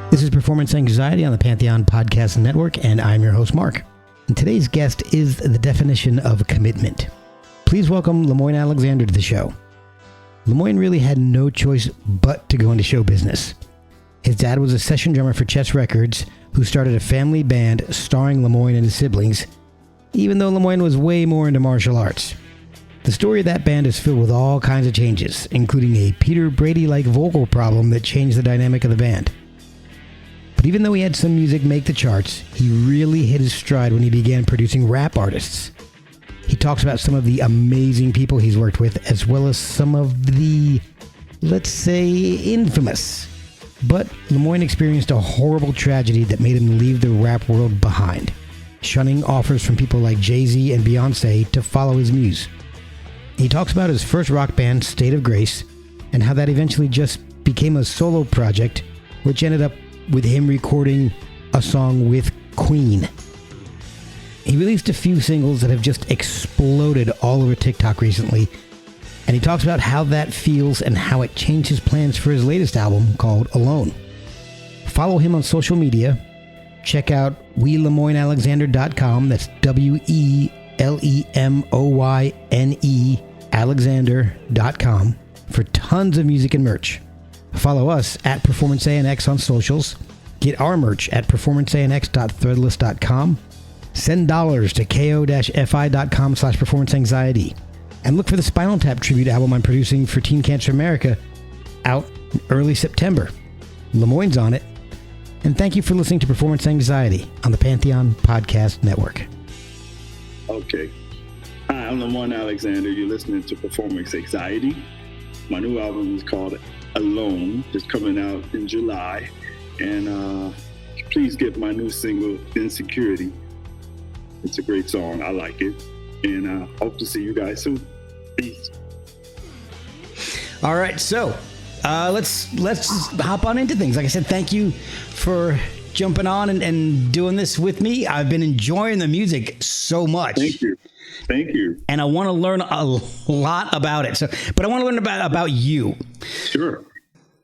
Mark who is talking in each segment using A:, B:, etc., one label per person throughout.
A: This is Performance Anxiety on the Pantheon Podcast Network, and I'm your host, Mark. And today's guest is the definition of commitment. Please welcome Lemoyne Alexander to the show. Lemoyne really had no choice but to go into show business. His dad was a session drummer for Chess Records, who started a family band starring Lemoyne and his siblings, even though Lemoyne was way more into martial arts. The story of that band is filled with all kinds of changes, including a Peter Brady-like vocal problem that changed the dynamic of the band. But even though he had some music make the charts, he really hit his stride when he began producing rap artists. He talks about some of the amazing people he's worked with, as well as some of the, let's say, infamous. But Lemoyne experienced a horrible tragedy that made him leave the rap world behind, shunning offers from people like Jay-Z and Beyonce to follow his muse. He talks about his first rock band, State of Grace, and how that eventually just became a solo project, which ended up with him recording a song with Queen. He released a few singles that have just exploded all over TikTok recently, and he talks about how that feels and how it changed his plans for his latest album called Alone. Follow him on social media. Check out WeLemoyneAlexander.com. That's WeLemoyne Alexander.com for tons of music and merch. Follow us at Performance ANX on socials. Get our merch at performanceanx.threadless.com. Send dollars to ko-fi.com/performanceanxiety. And look for the Spinal Tap tribute album I'm producing for Teen Cancer America out early September. Lemoyne's on it. And thank you for listening to Performance Anxiety on the Pantheon Podcast Network.
B: Okay. Hi, I'm Lemoyne Alexander. You're listening to Performance Anxiety. My new album is called Alone, just coming out in July. And please get my new single, Insecurity. It's a great song. I like it. And I hope to see you guys soon. Peace.
A: All right, so let's hop on into things. Like I said, thank you for jumping on and doing this with me. I've been enjoying the music so much.
B: Thank you.
A: And I want to learn a lot about it. But I want to learn about you.
B: Sure.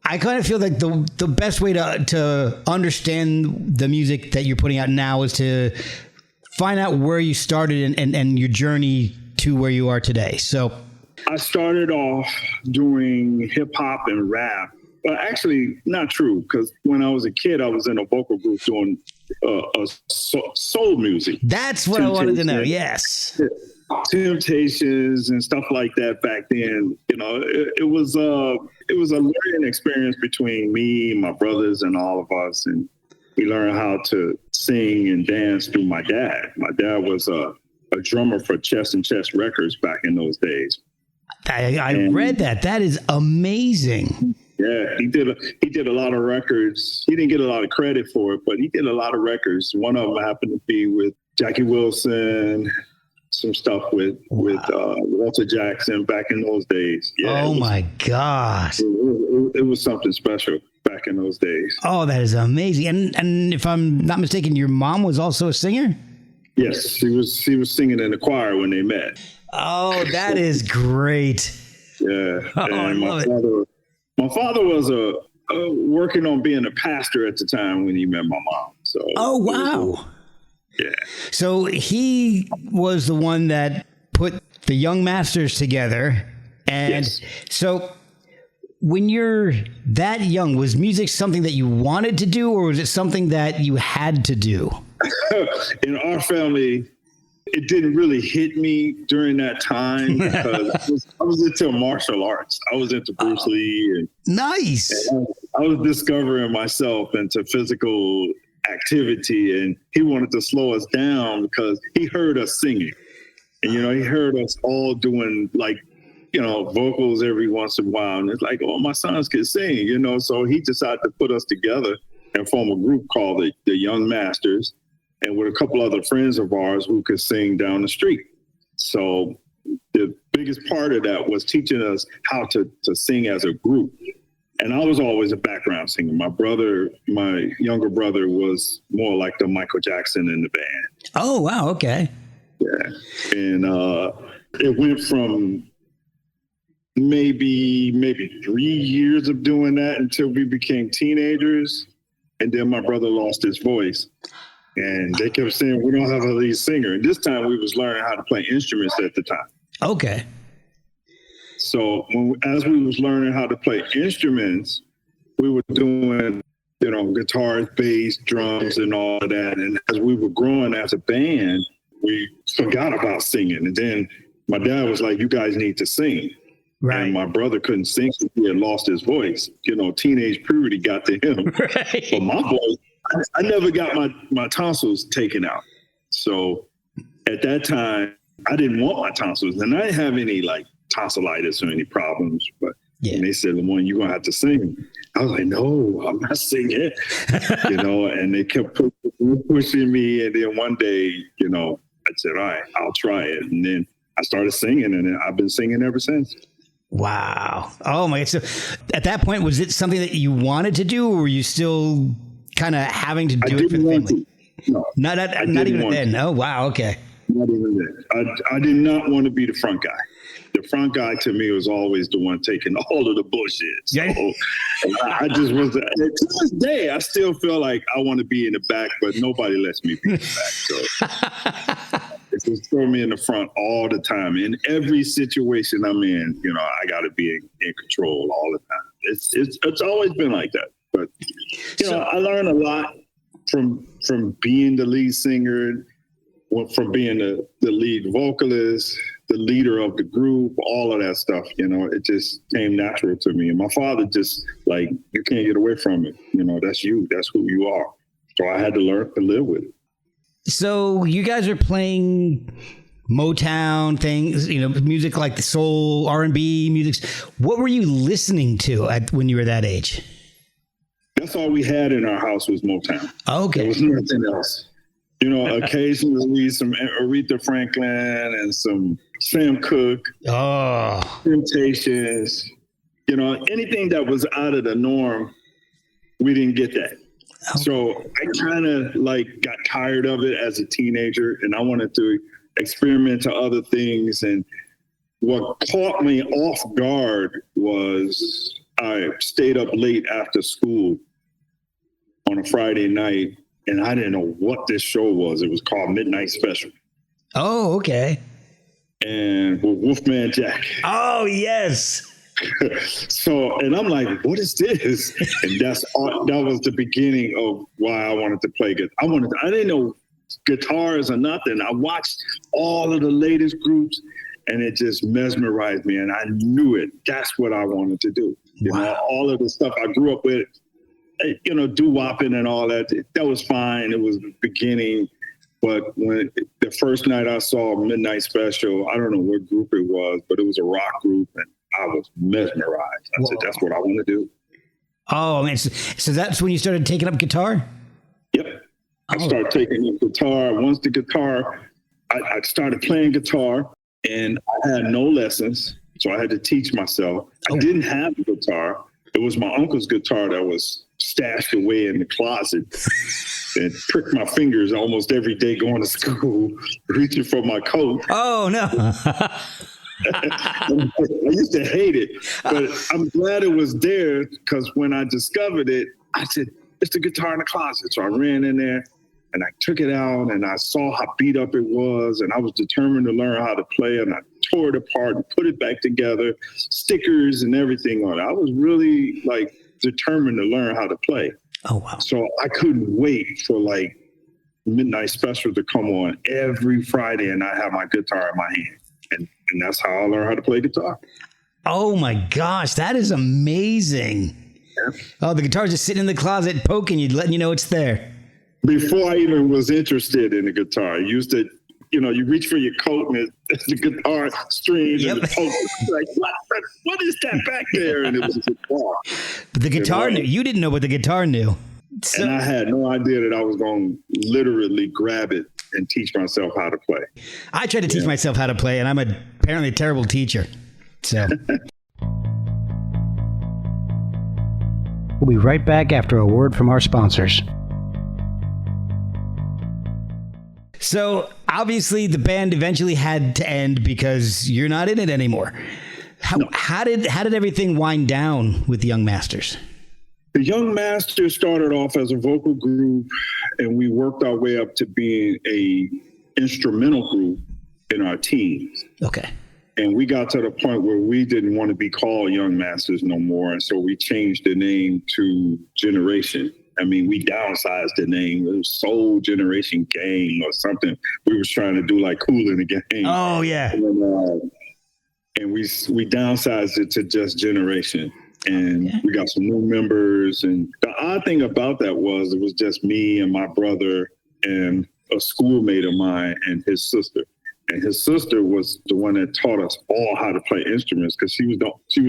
A: I kind of feel like the best way to understand the music that you're putting out now is to find out where you started and your journey to where you are today. So
B: I started off doing hip hop and rap. Well, actually, not true, because when I was a kid, I was in a vocal group doing soul music.
A: That's what I wanted to know. Yes.
B: Temptations and stuff like that back then. You know, it was a learning experience between me, my brothers, and all of us, and we learned how to sing and dance through my dad. My dad was a drummer for Chess and Chess Records back in those days.
A: I read that. That is amazing.
B: Yeah, he did a lot of records. He didn't get a lot of credit for it, but he did a lot of records. One of them happened to be with Jackie Wilson, some stuff with Walter Jackson back in those days. Yeah,
A: oh my gosh.
B: It was something special back in those days.
A: Oh, that is amazing. And if I'm not mistaken, your mom was also a singer?
B: Yes, she was singing in the choir when they met.
A: Oh, that is great.
B: Yeah.
A: Oh, I love it.
B: My father was working on being a pastor at the time when he met my mom. So.
A: Oh, wow.
B: Yeah.
A: So he was the one that put the Young Masters together. And yes. So when you're that young, was music something that you wanted to do, or was it something that you had to do?
B: In our family, it didn't really hit me during that time because I was into martial arts. I was into Bruce Lee. And,
A: nice.
B: And I was discovering myself into physical activity, and he wanted to slow us down because he heard us singing. And, he heard us all doing vocals every once in a while. And it's like, oh, my sons can sing, so he decided to put us together and form a group called the Young Masters, and with a couple other friends of ours who could sing down the street. So the biggest part of that was teaching us how to sing as a group. And I was always a background singer. My younger brother was more like the Michael Jackson in the band.
A: Oh, wow. Okay.
B: Yeah. And it went from maybe 3 years of doing that until we became teenagers. And then my brother lost his voice. And they kept saying, we don't have a lead singer. And this time we was learning how to play instruments at the time.
A: Okay.
B: So as we was learning how to play instruments, we were doing, guitars, bass, drums, and all of that. And as we were growing as a band, we forgot about singing. And then my dad was like, you guys need to sing. Right. And my brother couldn't sing because he had lost his voice. Teenage puberty got to him. Right. But my voice, I never got my tonsils taken out. So at that time, I didn't want my tonsils. And I didn't have any tonsillitis or any problems. But and they said, Lemoyne, you're going to have to sing. I was like, no, I'm not singing. And they kept pushing me. And then one day, I said, all right, I'll try it. And then I started singing, and I've been singing ever since.
A: Wow. Oh, my. So at that point, was it something that you wanted to do, or were you still kind of having to do it for the family?
B: No.
A: Not even then. No. Wow. Okay.
B: Not even then. I did not want to be the front guy. The front guy to me was always the one taking all of the bullshit. So I just was, to this day, I still feel like I want to be in the back, but nobody lets me be in the back. So it's just throw me in the front all the time. In every situation I'm in, I got to be in control all the time. It's always been like that. But, I learned a lot from being the lead singer, from being the lead vocalist, the leader of the group, all of that stuff. It just came natural to me. And my father just you can't get away from it. That's you. That's who you are. So I had to learn to live with it.
A: So you guys are playing Motown things, music like the soul, R&B music. What were you listening to when you were that age?
B: That's all we had in our house was Motown.
A: Okay.
B: There was nothing else. Occasionally some Aretha Franklin and some Sam Cooke, Temptations, anything that was out of the norm, we didn't get that. Oh. So I kind of got tired of it as a teenager, and I wanted to experiment to other things. And what caught me off guard was I stayed up late after school on a Friday night, and I didn't know what this show was. It was called Midnight Special. Oh, okay. And with Wolfman Jack.
A: Oh, yes.
B: So, and I'm like, what is this? And that was the beginning of why I wanted to play guitar. I didn't know guitars or nothing. I watched all of the latest groups, and it just mesmerized me. And I knew it. That's what I wanted to do. All of the stuff I grew up with, doo-wopping and all that, that was fine. It was the beginning. But when the first night I saw Midnight Special, I don't know what group it was, but it was a rock group, and I was mesmerized. I said, that's what I want to do.
A: Oh, man. So that's when you started taking up guitar?
B: Yep. I started taking up guitar. Once the guitar, I started playing guitar, and I had no lessons, so I had to teach myself. I didn't have a guitar. It was my uncle's guitar that was stashed away in the closet, and pricked my fingers almost every day going to school, reaching for my coat.
A: Oh, no.
B: I used to hate it, but I'm glad it was there, because when I discovered it, I said, it's the guitar in the closet. So I ran in there and I took it out, and I saw how beat up it was, and I was determined to learn how to play, and I tore it apart and put it back together, stickers and everything on it. I was really determined to learn how to play.
A: Oh, wow.
B: So I couldn't wait for Midnight Special to come on every Friday, and I have my guitar in my hand. And that's how I learned how to play guitar.
A: Oh my gosh, that is amazing. Yeah. Oh, the guitar's just sitting in the closet poking you, letting you know it's there.
B: Before I even was interested in the guitar, I used to, you reach for your coat, and it's the guitar strings and the poke. What is that back there? And it was a guitar.
A: But the guitar knew. You didn't know what the guitar knew.
B: And I had no idea that I was going to literally grab it and teach myself how to play.
A: I tried to teach myself how to play, and I'm apparently a terrible teacher. So we'll be right back after a word from our sponsors. So obviously the band eventually had to end because you're not in it anymore. How did everything wind down with the Young Masters?
B: The Young Masters started off as a vocal group, and we worked our way up to being a instrumental group in our teams.
A: Okay.
B: And we got to the point where we didn't want to be called Young Masters no more. And so we changed the name to Generation. I mean, we downsized the name. It was Soul Generation Gang or something. We was trying to do like Cool in the Gang.
A: Oh, yeah.
B: And we downsized it to just Generation. And we got some new members. And the odd thing about that was it was just me and my brother and a schoolmate of mine and his sister. And his sister was the one that taught us all how to play instruments because she was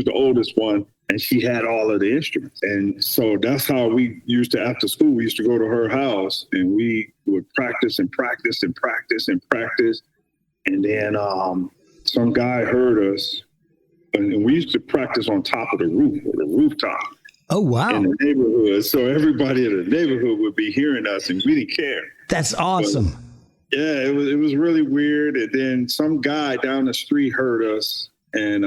B: the oldest one and she had all of the instruments. And so that's how we used to, after school, we used to go to her house and we would practice and practice and practice and practice. And then some guy heard us. And we used to practice on top of the rooftop.
A: Oh, wow.
B: In the neighborhood. So everybody in the neighborhood would be hearing us and we didn't care.
A: That's awesome.
B: But, yeah, it was really weird. And then some guy down the street heard us and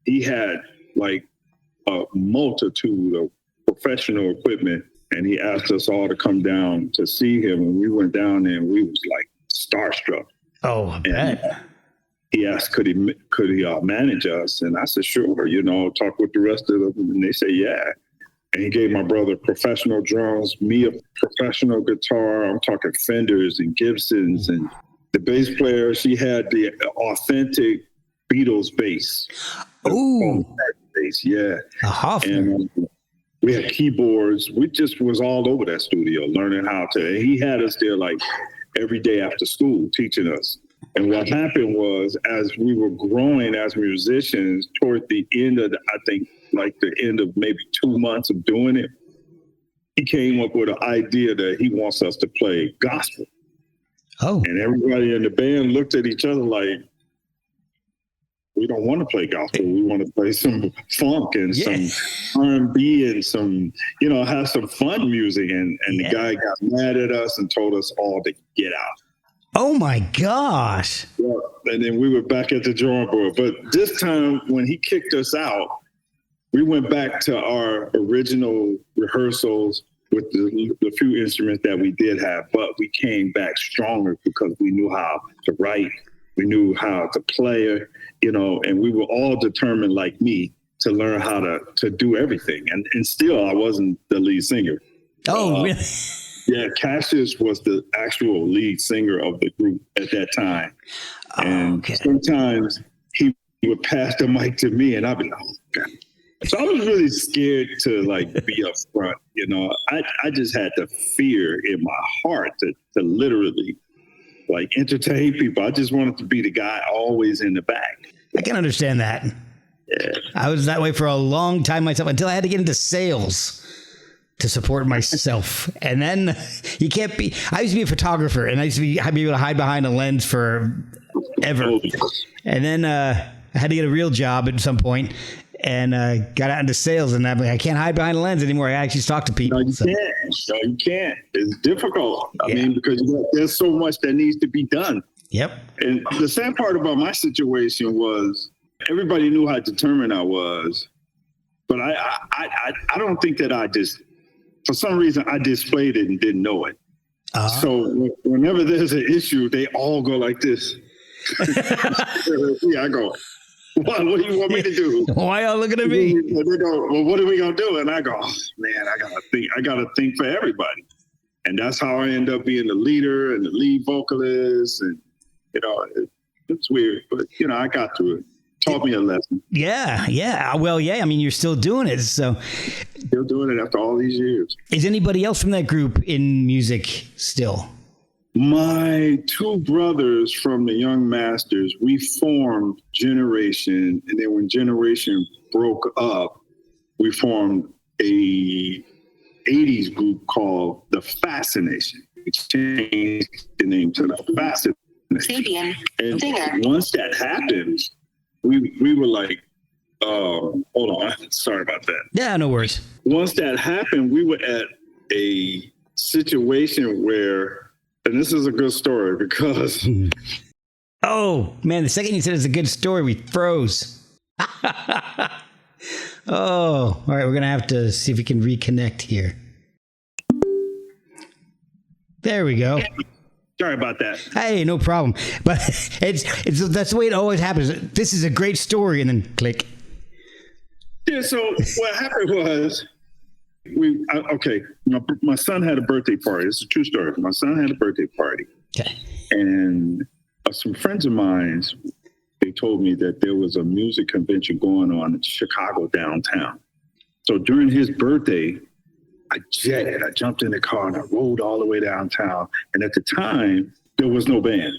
B: he had like a multitude of professional equipment. And he asked us all to come down to see him. And we went down there and we was like starstruck.
A: Oh, I bet.
B: He asked, could he manage us? And I said, sure, talk with the rest of them. And they said, yeah. And he gave my brother professional drums, me a professional guitar. I'm talking Fenders and Gibsons. And the bass player, she had the authentic Beatles bass.
A: Ooh.
B: Bass, yeah.
A: A Hoffman.
B: And we had keyboards. We just was all over that studio learning how to. And he had us there like every day after school teaching us. And what happened was, as we were growing as musicians, toward the end of the end of maybe 2 months of doing it, he came up with an idea that he wants us to play gospel.
A: Oh.
B: And everybody in the band looked at each other like, we don't want to play gospel. We want to play some funk and some R&B and some, have some fun music. And the guy got mad at us and told us all to get out.
A: Oh my gosh.
B: Yeah. And then we were back at the drawing board. But this time when he kicked us out, we went back to our original rehearsals with the few instruments that we did have, but we came back stronger because we knew how to write, we knew how to play, and we were all determined like me to learn how to do everything. And still I wasn't the lead singer.
A: Oh, really?
B: Yeah, Cassius was the actual lead singer of the group at that time. And sometimes he would pass the mic to me and I'd be like, oh, God. So I was really scared to be up front. I just had the fear in my heart to literally entertain people. I just wanted to be the guy always in the back.
A: I can understand that.
B: Yeah.
A: I was that way for a long time myself until I had to get into sales to support myself. And then you can't be, I used to be a photographer and I used to be able to hide behind a lens for ever. And then I had to get a real job at some point and got out into sales and I'm like, I can't hide behind a lens anymore. I actually talk to people.
B: No, you can't. It's difficult. I mean, because there's so much that needs to be done.
A: Yep.
B: And the sad part about my situation was everybody knew how determined I was, but I don't think that for some reason, I displayed it and didn't know it. So whenever there's an issue, they all go like this. I go, what do you want me to do?
A: Why y'all looking at me?
B: They go, well, what are we going to do? And I go, oh, man, I got to think for everybody. And that's how I end up being the leader and the lead vocalist. And, it's weird, but, I got through it. Taught me a lesson.
A: Yeah. Well, I mean, you're still doing it. So
B: still doing it after all these years.
A: Is anybody else from that group in music still?
B: My two brothers from the Young Masters, we formed Generation. And then when Generation broke up, we formed a 80s group called The Fascination. We changed the name to The Fascination. And once that happened, we were like, hold on, sorry about that.
A: Yeah, no worries.
B: Once that happened, we were at a situation where, and this is a good story because...
A: Oh, man, the second you said it's a good story, we froze. Oh, all right. We're going to have to see if we can reconnect here. There we go.
B: Sorry about that.
A: Hey, no problem. But it's that's the way it always happens. This is a great story, and then click.
B: Yeah, so what happened was, my son had a birthday party. It's a true story. My son had a birthday party.
A: Okay.
B: And some friends of mine, they told me that there was a music convention going on in Chicago downtown. So during his birthday, I jumped in the car and I rode all the way downtown. And at the time, there was no band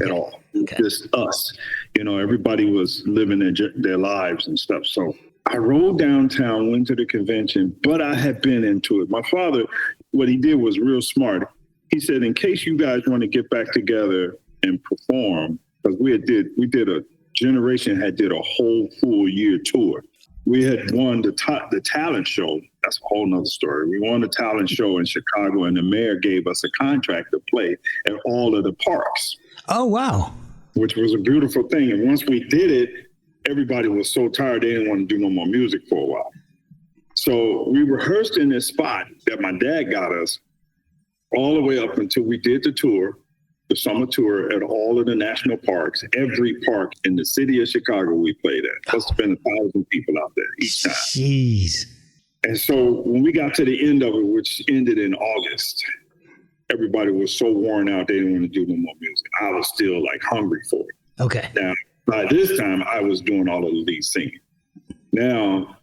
B: at all. Okay. Just us. Everybody was living their lives and stuff. So I rode downtown, went to the convention, but I had been into it. My father, what he did was real smart. He said, in case you guys want to get back together and perform, because we did a whole full year tour. We had won the talent show. That's a whole nother story. We won the talent show in Chicago, and the mayor gave us a contract to play at all of the parks.
A: Oh, wow.
B: Which was a beautiful thing. And once we did it, everybody was so tired they didn't want to do no more music for a while. So we rehearsed in this spot that my dad got us all the way up until we did the tour, the summer tour at all of the national parks. Every park in the city of Chicago we played at. Must have been 1,000 people out there each time.
A: Jeez.
B: And so when we got to the end of it, which ended in August, everybody was so worn out they didn't want to do no more music. I was still hungry for it.
A: Okay.
B: Now, by this time, I was doing all of the lead singing. Now,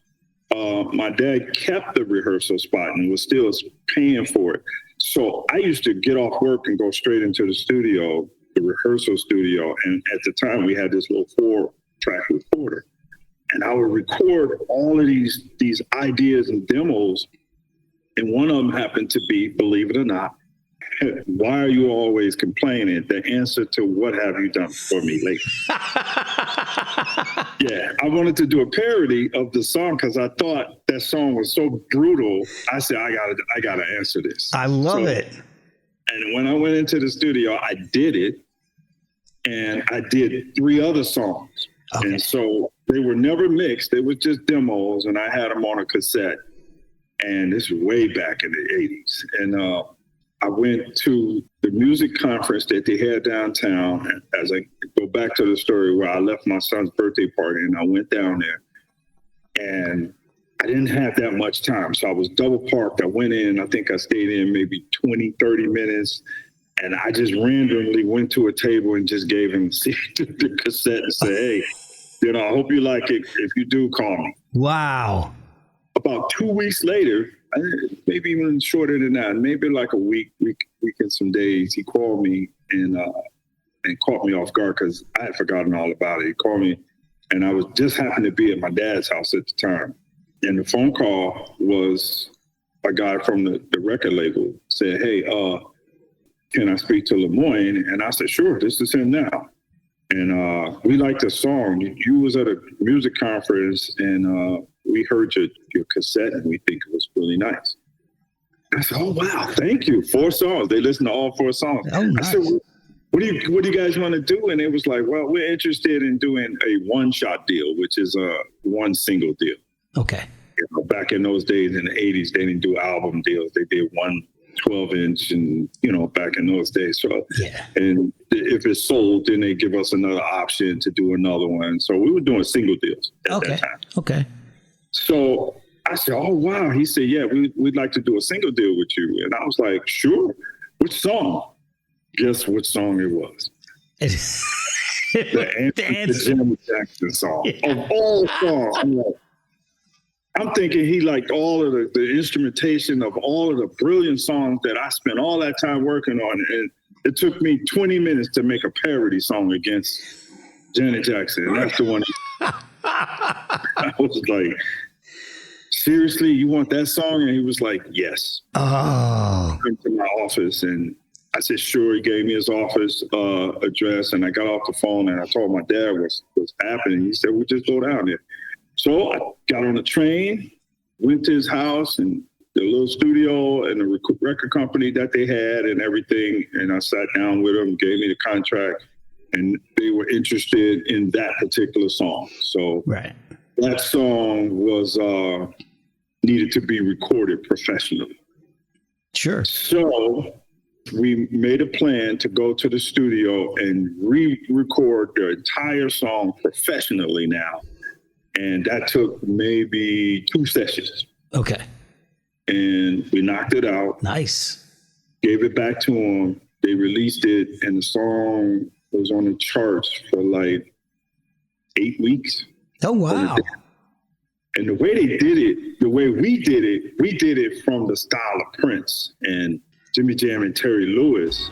B: my dad kept the rehearsal spot and was still paying for it. So I used to get off work and go straight into the studio, the rehearsal studio. And at the time, we had this little 4-track recorder. And I would record all of these ideas and demos. And one of them happened to be, believe it or not, why are you always complaining? The answer to what have you done for me lately? Yeah, I wanted to do a parody of the song because I thought that song was so brutal. I said, I gotta answer this.
A: I love it.
B: And when I went into the studio, I did it, and I did 3 other songs. Okay. And so they were never mixed. They were just demos, and I had them on a cassette. And this is way back in the 80s. And I went to the music conference that they had downtown. As I go back to the story where I left my son's birthday party and I went down there, and I didn't have that much time. So I was double parked. I went in, I think I stayed in maybe 20, 30 minutes. And I just randomly went to a table and just gave him the cassette and said, hey, I hope you like it. If you do, call me.
A: Wow.
B: About 2 weeks later, maybe even shorter than that, maybe like a week and some days, he called me and caught me off guard because I had forgotten all about it. He called me, and I was just happened to be at my dad's house at the time. And the phone call was a guy from the record label said, hey, can I speak to Lemoyne? And I said, sure, this is him now. And we liked the song. You was at a music conference, and we heard your cassette, and we think it was really nice. I said, oh, wow, thank you. 4 songs. They listened to all 4 songs.
A: Oh, nice.
B: I said, what do you guys want to do? And it was like, well, we're interested in doing a one-shot deal, which is a one single deal.
A: Okay.
B: Back in those days in the 80s, they didn't do album deals. They did one 12-inch and, back in those days. So, yeah. And if it's sold, then they give us another option to do another one. So we were doing single deals at that time. Okay. So I said, oh, wow. He said, yeah, we'd like to do a single deal with you. And I was like, sure. Which song? Guess which song it was. The Janet Jackson song. Yeah. Of all songs. I'm thinking he liked all of the instrumentation of all of the brilliant songs that I spent all that time working on. And it took me 20 minutes to make a parody song against Janet Jackson. And that's the one. I was like, seriously, you want that song? And he was like, yes. Oh. I went to my office and I said, sure. He gave me his office address, and I got off the phone and I told my dad what's happening. He said, we'll just go down there. So I got on the train, went to his house and the little studio and the record company that they had and everything. And I sat down with them, gave me the contract, and they were interested in that particular song. So
A: right.
B: that song was needed to be recorded professionally.
A: Sure.
B: So we made a plan to go to the studio and re-record the entire song professionally now. And that took maybe 2 sessions.
A: Okay.
B: And we knocked it out.
A: Nice.
B: Gave it back to them. They released it, and the song was on the charts for like 8 weeks.
A: Oh, wow.
B: And the way they did it, the way we did it from the style of Prince and Jimmy Jam and Terry Lewis.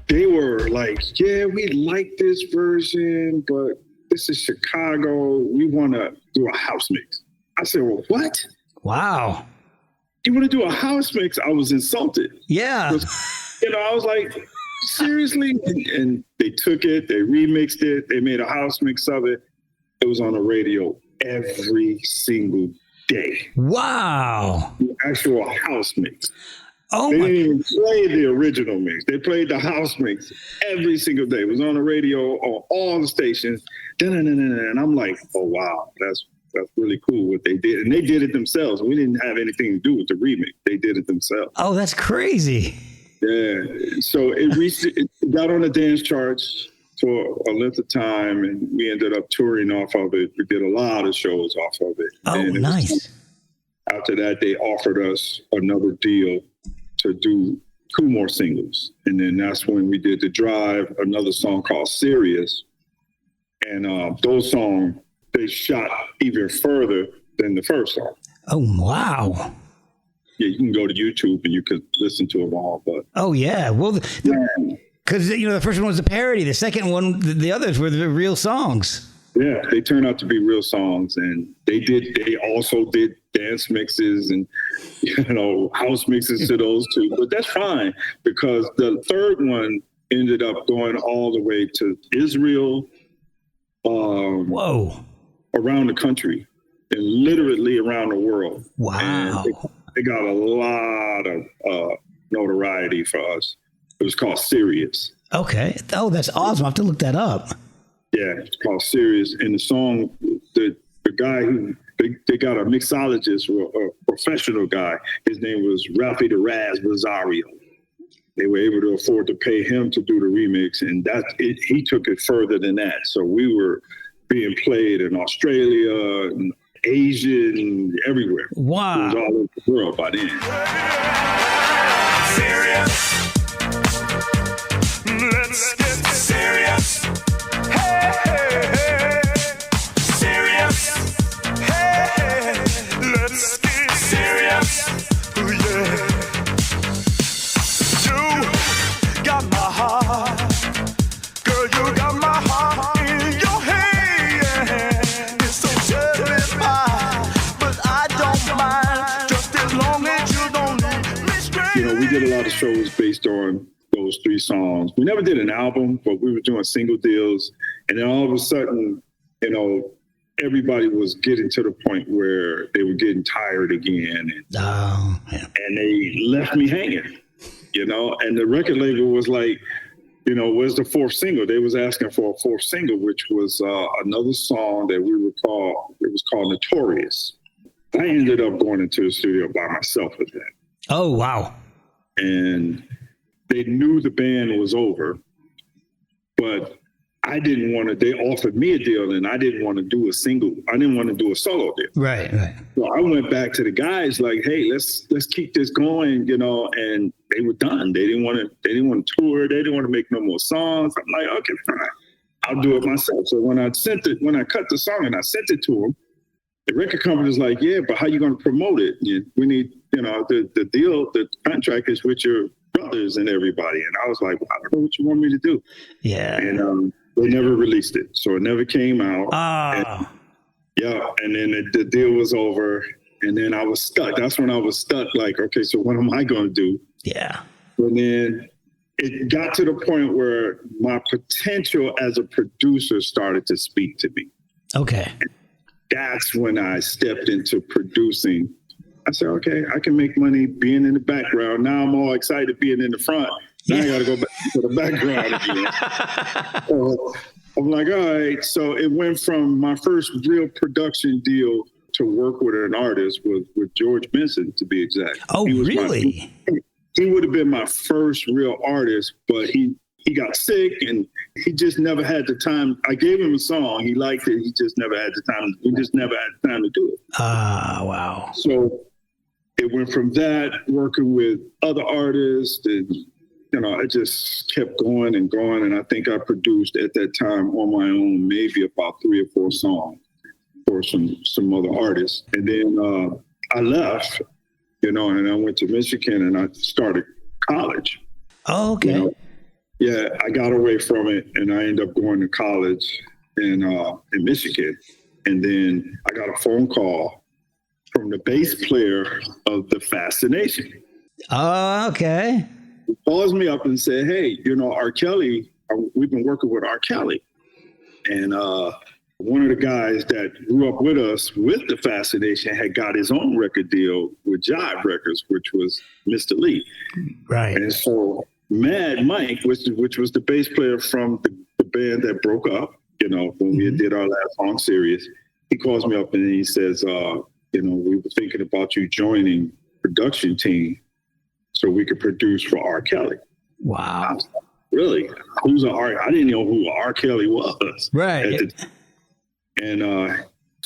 B: They were like, yeah, we like this version, but this is Chicago. We want to do a house mix. I said, well, what?
A: Wow.
B: You want to do a house mix? I was insulted.
A: Yeah.
B: I was like, seriously? And they took it, they remixed it, they made a house mix of it. It was on the radio every single day.
A: Wow.
B: The actual house mix.
A: Oh,
B: they didn't even play the original mix. They played the house mix every single day. It was on the radio on all the stations. And I'm like, oh, wow, that's really cool what they did. And they did it themselves. We didn't have anything to do with the remix. They did it themselves.
A: Oh, that's crazy.
B: Yeah. So it got on the dance charts for a length of time, and we ended up touring off of it. We did a lot of shows off of it.
A: Oh, nice.
B: After that, they offered us another deal to do 2 more singles. And then that's when we did The Drive, another song called Serious. And those songs, they shot even further than the first song.
A: Oh, wow.
B: Yeah, you can go to YouTube and you could listen to them all. But
A: oh, yeah. Well, because, the first one was a parody. The second one, the others were the real songs.
B: Yeah, they turned out to be real songs. And they also did dance mixes and, house mixes to those 2. But that's fine, because the third one ended up going all the way to Israel.
A: Whoa.
B: Around the country and literally around the world.
A: Wow.
B: And they got a lot of notoriety for us. It was called Serious.
A: Okay. Oh, that's awesome. I have to look that up.
B: Yeah, it's called Serious. And the song, the guy who, they got a mixologist, a professional guy. His name was Ralphie the Raz Rosario. They were able to afford to pay him to do the remix. And he took it further than that. So we were being played in Australia, and Asia, and everywhere.
A: Wow.
B: It was all over the world by then.
C: Serious. Let's get serious. Hey, hey, hey. Serious. Hey, hey. Let's get serious. Oh, yeah. You got my heart. Girl, you got my heart in your hand. It's so terrified, but I don't mind. Just as long as you don't leave me straight.
B: We did a lot of shows based on those 3 songs. We never did an album, but we were doing single deals. And then all of a sudden, everybody was getting to the point where they were getting tired again. And they left me hanging, and the record label was like, where's the 4th single? They was asking for a 4th single, which was another song that it was called Notorious. I ended up going into the studio by myself with that.
A: Oh, wow.
B: And they knew the band was over, but I didn't want to, they offered me a deal and I didn't want to do a single. I didn't want to do a solo deal.
A: Right.
B: So I went back to the guys like, hey, let's keep this going, and they were done. They didn't want to tour. They didn't want to make no more songs. I'm like, okay, fine. I'll do it myself. So when I cut the song and I sent it to them, the record company's like, yeah, but how you going to promote it? We need, the deal, the contract is with your brothers and everybody. And I was like, well, I don't know what you want me to do.
A: Yeah.
B: And they never released it. So it never came out.
A: Oh.
B: And then the deal was over. And then I was stuck. That's when I was stuck. Like, okay, so what am I going to do?
A: Yeah.
B: And then it got to the point where my potential as a producer started to speak to me.
A: Okay.
B: That's when I stepped into producing. I said, okay, I can make money being in the background. Now I'm all excited being in the front. Now I got to go back to the background again. So I'm like, all right. So it went from my first real production deal to work with an artist with George Benson, to be exact.
A: Oh, really?
B: He would have been my first real artist, but he got sick and he just never had the time. I gave him a song. He liked it. He just never had the time. We just never had the time to do it.
A: Ah, wow.
B: So it went from that, working with other artists, and it just kept going and going. And I think I produced at that time on my own maybe about 3 or 4 songs for some other artists. And then I left, and I went to Michigan and I started college.
A: Oh, okay.
B: Yeah, I got away from it and I ended up going to college in Michigan. And then I got a phone call from the bass player of The Fascination.
A: Oh, okay.
B: He calls me up and said, hey, R. Kelly, we've been working with R. Kelly. And one of the guys that grew up with us with The Fascination had got his own record deal with Jive Records, which was Mr. Lee.
A: Right.
B: And so Mad Mike, which was the bass player from the band that broke up, when we did our last song series, he calls me up and he says, we were thinking about you joining production team so we could produce for R. Kelly.
A: Wow.
B: I was like, really? Who's I didn't know who R. Kelly was.
A: Right.
B: And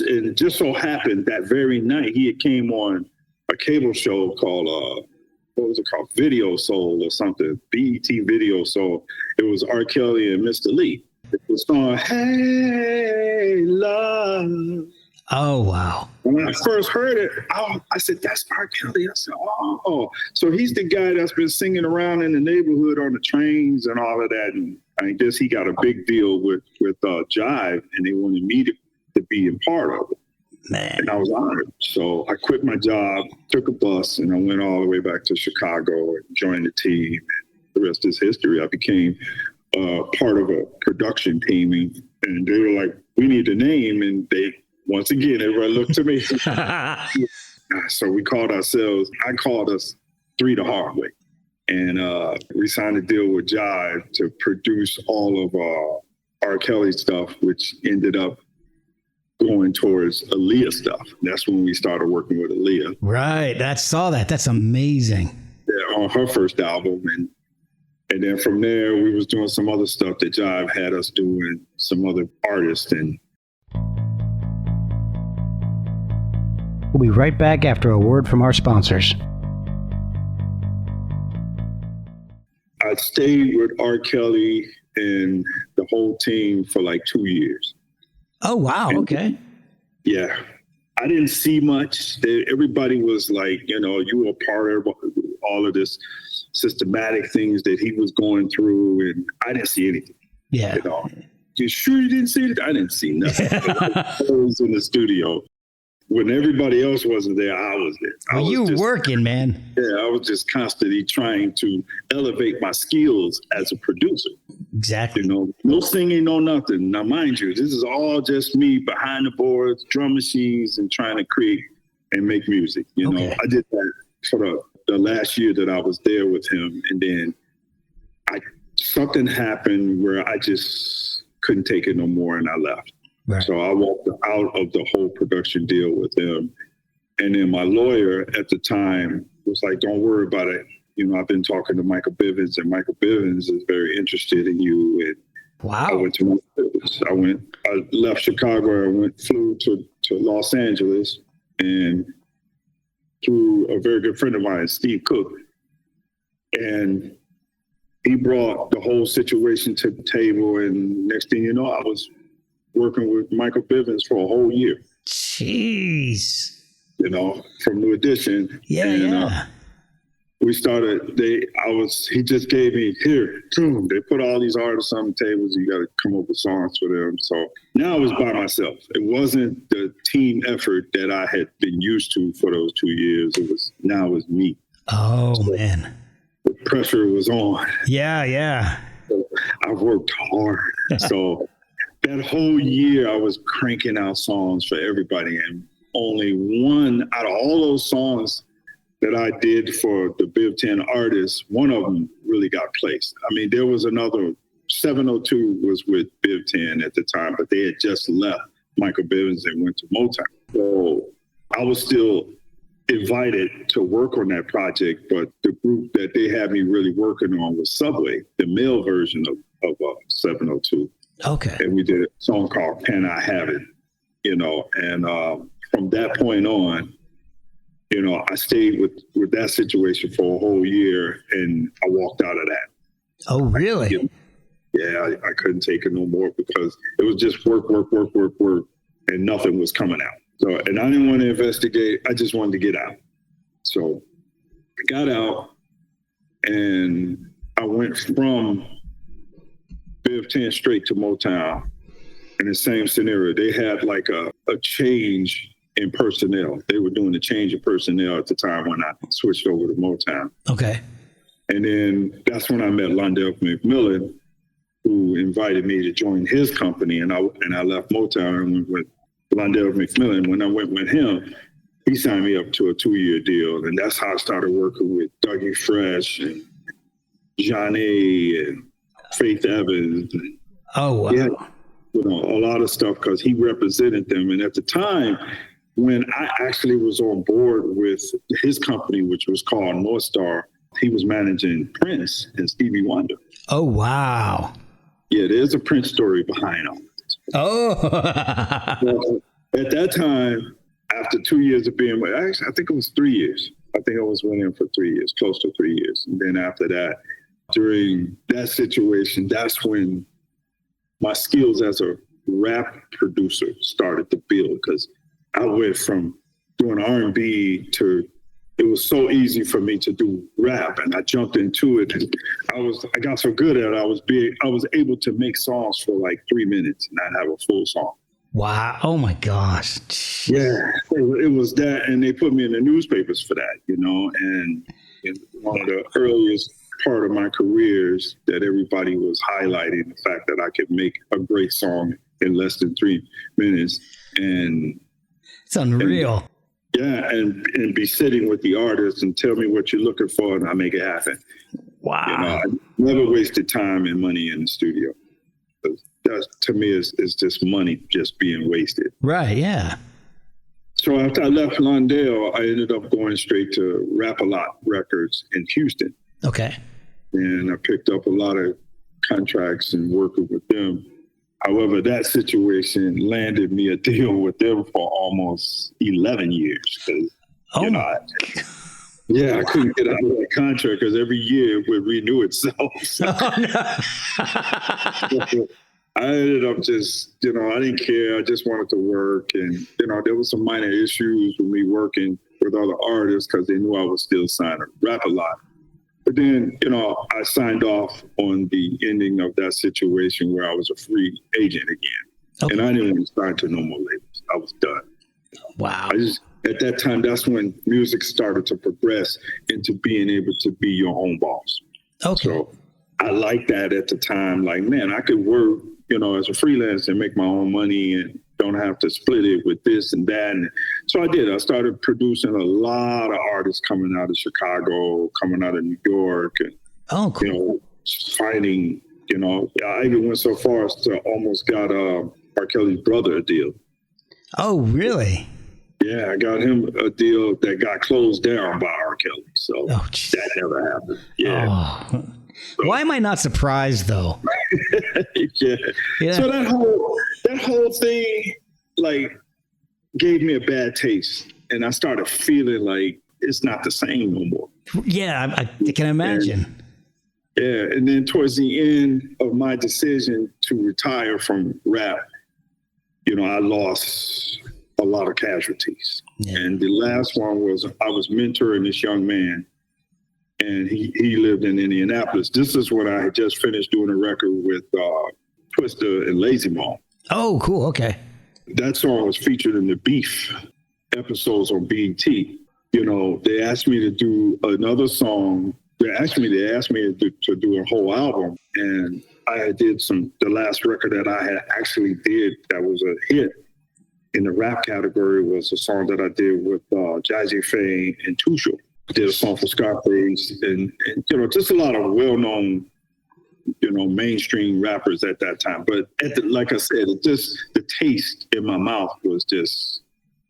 B: it just so happened that very night he had came on a cable show called, what was it called? Video Soul or something, BET Video Soul. It was R. Kelly and Mr. Lee. It was on Hey Love.
A: Oh, wow.
B: When I first heard it, I said, that's R. Kelly. I said, oh. So he's the guy that's been singing around in the neighborhood on the trains and all of that. And I guess he got a big deal with Jive, and they wanted me to be a part of it.
A: Man.
B: And I was honored. So I quit my job, took a bus, and I went all the way back to Chicago and joined the team. And the rest is history. I became part of a production team, and they were like, we need a name. And once again, everybody looked to me. So we called I called us 3 the Hard Way. And we signed a deal with Jive to produce all of R. Kelly stuff, which ended up going towards Aaliyah stuff. That's when we started working with Aaliyah.
A: Right. I saw that. That's amazing.
B: Yeah, on her first album. And then from there, we was doing some other stuff that Jive had us doing, some other artists. And
A: we'll be right back after a word from our sponsors.
B: I stayed with R. Kelly and the whole team for like 2 years.
A: Oh, wow. Okay.
B: Yeah. I didn't see much. Everybody was like, you were part of all of this systematic things that he was going through, and I didn't see anything.
A: Yeah.
B: You sure you didn't see it? I didn't see nothing. I was in the studio. When everybody else wasn't there, I was there.
A: You were working, man.
B: Yeah, I was just constantly trying to elevate my skills as a producer.
A: Exactly.
B: No singing, no nothing. Now, mind you, this is all just me behind the boards, drum machines, and trying to create and make music.
A: Okay.
B: I did that for the last year that I was there with him. And then something happened where I just couldn't take it no more, and I left.
A: Right.
B: So I walked out of the whole production deal with him. And then my lawyer at the time was like, don't worry about it. I've been talking to Michael Bivins, and Michael Bivins is very interested in you. And
A: wow.
B: I went to Michael Bivins. I left Chicago. Flew to Los Angeles, and through a very good friend of mine, Steve Cook. And he brought the whole situation to the table. And next thing you know, I was working with Michael Bivins for a whole year.
A: Jeez.
B: From New Edition.
A: Yeah,
B: and, we started, he just gave me, here, boom. They put all these artists on the tables. You got to come up with songs for them. So now I was by myself. It wasn't the team effort that I had been used to for those 2 years. Now it was me.
A: Oh, so man.
B: The pressure was on.
A: Yeah.
B: So I've worked hard. So that whole year I was cranking out songs for everybody. And only one out of all those songs that I did for the Biv 10 artists, one of them really got placed. I mean, there was another, 702 was with Biv 10 at the time, but they had just left Michael Bivins and went to Motown. So I was still invited to work on that project, but the group that they had me really working on was Subway, the male version of 702.
A: Okay.
B: And we did a song called Can I Have It, and from that point on, I stayed with that situation for a whole year, and I walked out of that.
A: Oh, really?
B: Yeah, I couldn't take it no more because it was just work, and nothing was coming out. So, and I didn't want to investigate. I just wanted to get out. So I got out, and I went from Biv 10 straight to Motown in the same scenario. They had like a change in personnel. They were doing a change of personnel at the time when I switched over to Motown.
A: Okay.
B: And then that's when I met Londell McMillan, who invited me to join his company. And I left Motown and went with Londell McMillan. When I went with him, he signed me up to a 2-year deal. And that's how I started working with Dougie Fresh and Johnny and Faith Evans.
A: Oh, wow.
B: Yeah, a lot of stuff because he represented them. And at the time, when I actually was on board with his company, which was called North Star, he was managing Prince and Stevie Wonder.
A: Oh, wow.
B: Yeah, there's a Prince story behind all this.
A: Oh.
B: So, at that time, after 2 years of being with, actually, I think it was 3 years. I think I was with him for 3 years, close to 3 years. And then after that, during that situation, that's when my skills as a rap producer started to build because I went from doing R&B to, it was so easy for me to do rap, and I jumped into it. And I got so good at it. I was able to make songs for like 3 minutes and I'd have a full song.
A: Wow. Oh my gosh.
B: Yeah, it was that. And they put me in the newspapers for that, and one of the earliest part of my careers that everybody was highlighting the fact that I could make a great song in less than 3 minutes. And
A: it's unreal.
B: And be sitting with the artist and tell me what you're looking for, and I make it happen.
A: Wow.
B: I never wasted time and money in the studio. That, to me, is just money just being wasted.
A: Right, yeah.
B: So after I left Londell, I ended up going straight to Rap-A-Lot Records in Houston.
A: Okay.
B: And I picked up a lot of contracts and working with them. However, that situation landed me a deal with them for almost 11 years. I couldn't get out of that contract because every year it would renew itself. I ended up just, I didn't care. I just wanted to work. And, there was some minor issues with me working with other artists because they knew I was still signed to Rap-A-Lot. But then, I signed off on the ending of that situation where I was a free agent again. Okay. And I didn't want to sign to no more labels. I was done.
A: Wow.
B: At that time, that's when music started to progress into being able to be your own boss.
A: Okay.
B: So I liked that at the time. Like, man, I could work, as a freelancer and make my own money and don't have to split it with this and that. And so I did. I started producing a lot of artists coming out of Chicago, coming out of New York, and finding, I even went so far as to almost got R. Kelly's brother a deal.
A: Oh, really?
B: Yeah, I got him a deal that got closed down by R. Kelly. So that never happened. Yeah.
A: Oh. So, why am I not surprised though?
B: Yeah. So that whole thing like gave me a bad taste, and I started feeling like it's not the same no more.
A: Yeah, I can imagine.
B: And then towards the end of my decision to retire from rap, I lost a lot of casualties.
A: Yeah.
B: And the last one was I was mentoring this young man, and he lived in Indianapolis. This is when I had just finished doing a record with Twister and Lazy Bone.
A: Oh, cool. Okay.
B: That song was featured in the Beef episodes on BET. You know, they asked me to do another song. They asked me to do a whole album, and I did the last record that I had actually did that was a hit in the rap category was a song that I did with Jazzy Faye and Too Short. I did a song for Scarface and you know, just a lot of well-known, you know, mainstream rappers at that time. But like I said, the taste in my mouth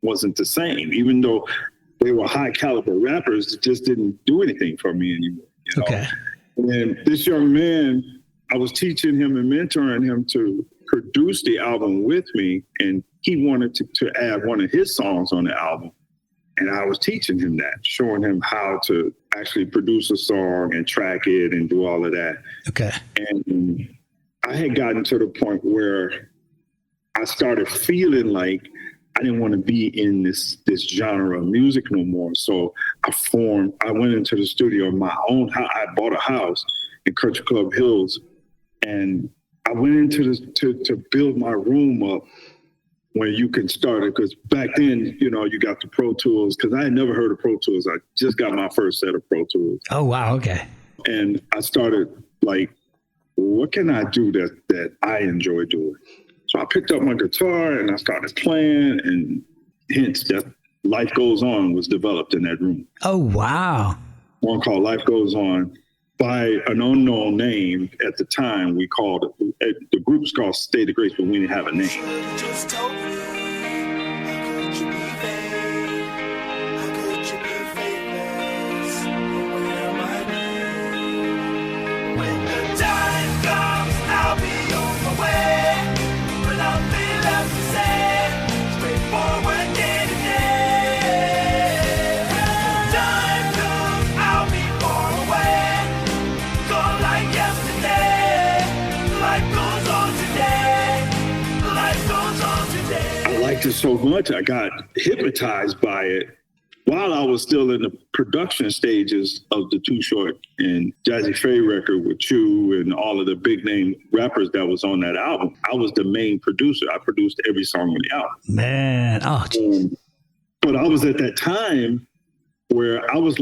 B: wasn't the same. Even though they were high caliber rappers, it just didn't do anything for me anymore. You know? Okay. And this young man, I was teaching him and mentoring him to produce the album with me, and he wanted to add one of his songs on the album. And I was teaching him that, showing him how to actually produce a song and track it and do all of that. Okay. And I had gotten to the point where I started feeling like I didn't want to be in this genre of music no more. So I went into the studio in my own house. I bought a house in Country Club Hills, and I went into to build my room up when you can start it. Because back then, you know, you got the Pro Tools, because I had never heard of Pro Tools. I just got my first set of Pro Tools. Oh, wow. Okay. And I started like, what can I do that I enjoy doing? So I picked up my guitar and I started playing, and hence that Life Goes On was developed in that room. Oh, wow. One called Life Goes On by an unknown name at the time. We called it, the group was called State of Grace, but we didn't have a name. Just told me, how could you be vain? How could you be faithless? Where am I now? When the time comes, I'll be on my way. When nothing left to say, straightforward day to day. Time comes, I'll be far away. Gone like yesterday. Life goes on today. Life goes on today. I liked it so much, I got hypnotized by it while I was still in the production stages of the Too Short and Jazzy Faye record with Chew and all of the big name rappers that was on that album. I was the main producer. I produced every song on the album. Man, oh, geez. But I was at that time where I was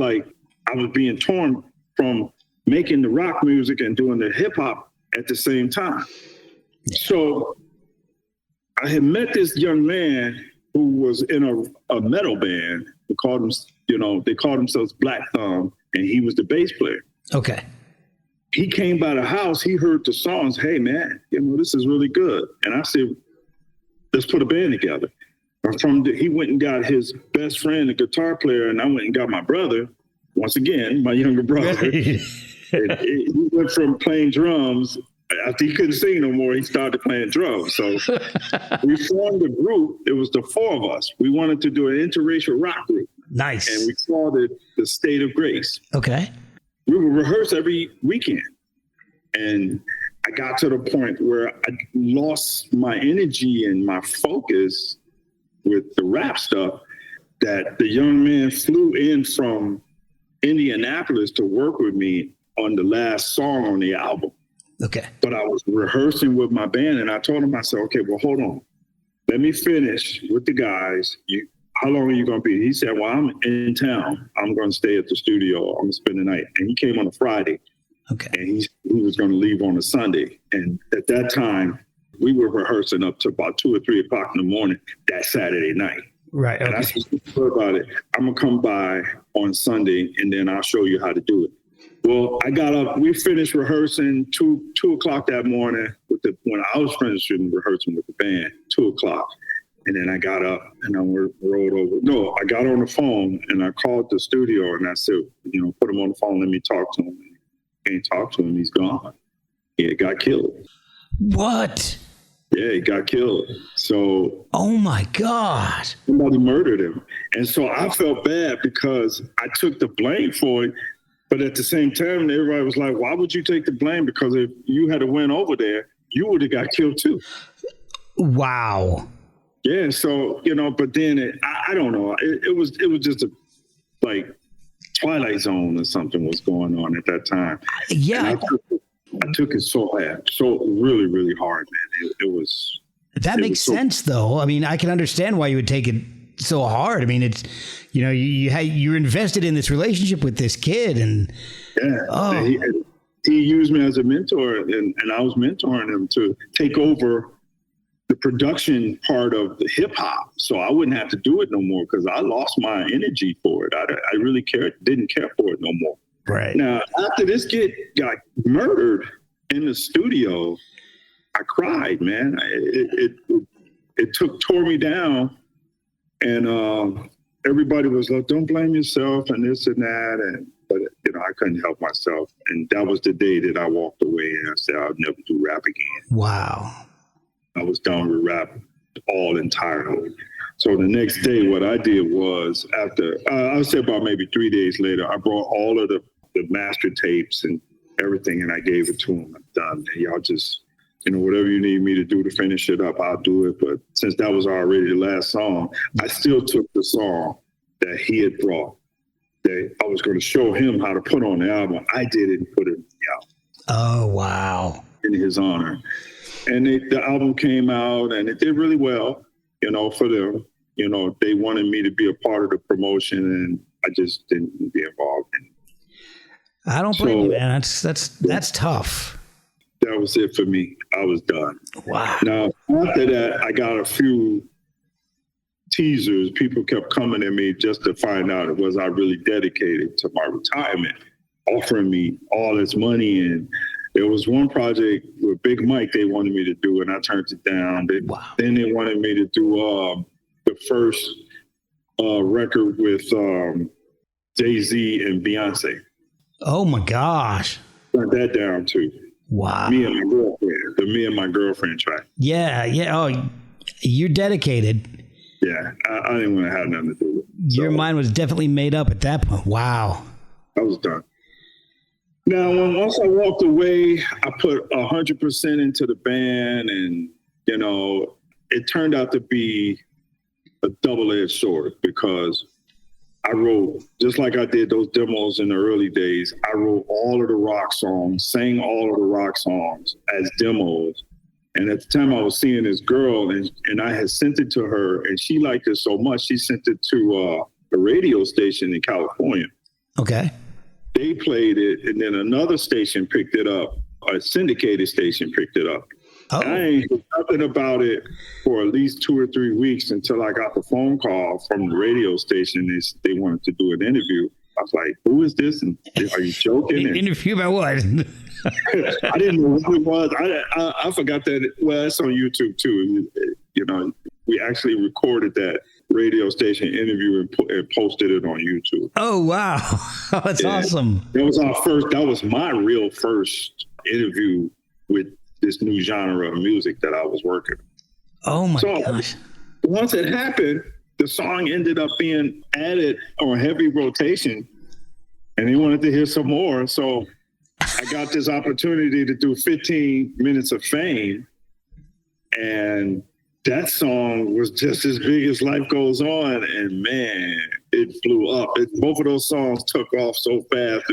B: being torn from making the rock music and doing the hip hop at the same time. So I had met this young man who was in a metal band. They called themselves Black Thumb, and he was the bass player. Okay. He came by the house, he heard the songs. Hey man, you know, this is really good. And I said, let's put a band together. He went and got his best friend, a guitar player, and I went and got my brother, once again, my younger brother. He went from playing drums. After he couldn't sing no more, he started playing drums. So we formed a group. It was the four of us. We wanted to do an interracial rock group. Nice. And we called it the State of Grace. Okay. We would rehearse every weekend. And I got to the point where I lost my energy and my focus with the rap stuff, that the young man flew in from Indianapolis to work with me on the last song on the album. Okay. But I was rehearsing with my band, and I told him, I said, okay, well, hold on. Let me finish with the guys. How long are you going to be? He said, well, I'm in town. I'm going to stay at the studio. I'm going to spend the night. And he came on a Friday. Okay. And he was going to leave on a Sunday. And at that time, we were rehearsing up to about 2 or 3 o'clock in the morning that Saturday night. Right. Okay. And I said, about it. I'm going to come by on Sunday, and then I'll show you how to do it. Well, I got up, we finished rehearsing 2 o'clock that morning when I was finishing rehearsing with the band, 2 o'clock. And then I got up and I rolled over. No, I got on the phone and I called the studio and I said, you know, put him on the phone, let me talk to him. I can't talk to him, he's gone. He got killed. What? Yeah, he got killed. So. Oh my God. Somebody murdered him. And so I felt bad because I took the blame for it. But at the same time, everybody was like, why would you take the blame? Because if you had went over there, you would have got killed too. Wow. Yeah. So, but then I don't know. It was just like Twilight Zone or something was going on at that time.
A: Yeah.
B: I took it so really, really hard, man. It was.
A: That makes sense, though. I mean, I can understand why you would take it so hard. I mean, it's, you're invested in this relationship with this kid, and
B: he used me as a mentor, and I was mentoring him to take over the production part of the hip hop, so I wouldn't have to do it no more because I lost my energy for it. I really didn't care for it no more.
A: Right.
B: Now, after this kid got murdered in the studio, I cried, man. It tore me down, and everybody was like, "Don't blame yourself," and this and that, but I couldn't help myself, and that was the day that I walked away and I said I'll never do rap again.
A: Wow.
B: I was done with rap all entirely. So the next day, what I did was after, I would say about maybe 3 days later, I brought all of the master tapes and everything, and I gave it to him. I'm done. And y'all just, whatever you need me to do to finish it up, I'll do it. But since that was already the last song, I still took the song that he had brought, that I was going to show him how to put on the album. I did it and put it in the album.
A: Oh, wow.
B: In his honor. And the album came out, and it did really well, for them. They wanted me to be a part of the promotion, and I just didn't be involved in it.
A: I don't blame you, man. That's tough.
B: That was it for me. I was done.
A: Wow.
B: Now, after that, I got a few teasers. People kept coming to me just to find out was I really dedicated to my retirement, offering me all this money. And there was one project with Big Mike they wanted me to do, and I turned it down. Then they wanted me to do the first record with Jay-Z and Beyonce.
A: Oh, my gosh.
B: Turned that down, too.
A: Wow.
B: Me and my girlfriend, the Me and My Girlfriend track.
A: Yeah. Oh, you're dedicated.
B: Yeah, I didn't want to have nothing to do with it.
A: Your mind was definitely made up at that point. Wow.
B: I was done. Now, once I walked away, I put 100% into the band, and, it turned out to be a double-edged sword because I wrote, just like I did those demos in the early days, I wrote all of the rock songs, sang all of the rock songs as demos. And at the time I was seeing this girl, and I had sent it to her, and she liked it so much, she sent it to a radio station in California.
A: Okay.
B: They played it, and then another station picked it up. A syndicated station picked it up. Oh. I ain't heard nothing about it for at least 2 or 3 weeks until I got the phone call from the radio station. They wanted to do an interview. I was like, "Who is this? And are you joking?"
A: Interview about what?
B: I didn't know what it was. I forgot that. Well, it's on YouTube too. We actually recorded that radio station interview and posted it on YouTube.
A: Oh, wow. That's awesome.
B: That was my real first interview with this new genre of music that I was working.
A: Oh my gosh.
B: Once it happened, the song ended up being added on heavy rotation, and they wanted to hear some more. So I got this opportunity to do 15 minutes of fame, and that song was just as big as Life Goes On, and man, it blew up. Both of those songs took off so fast.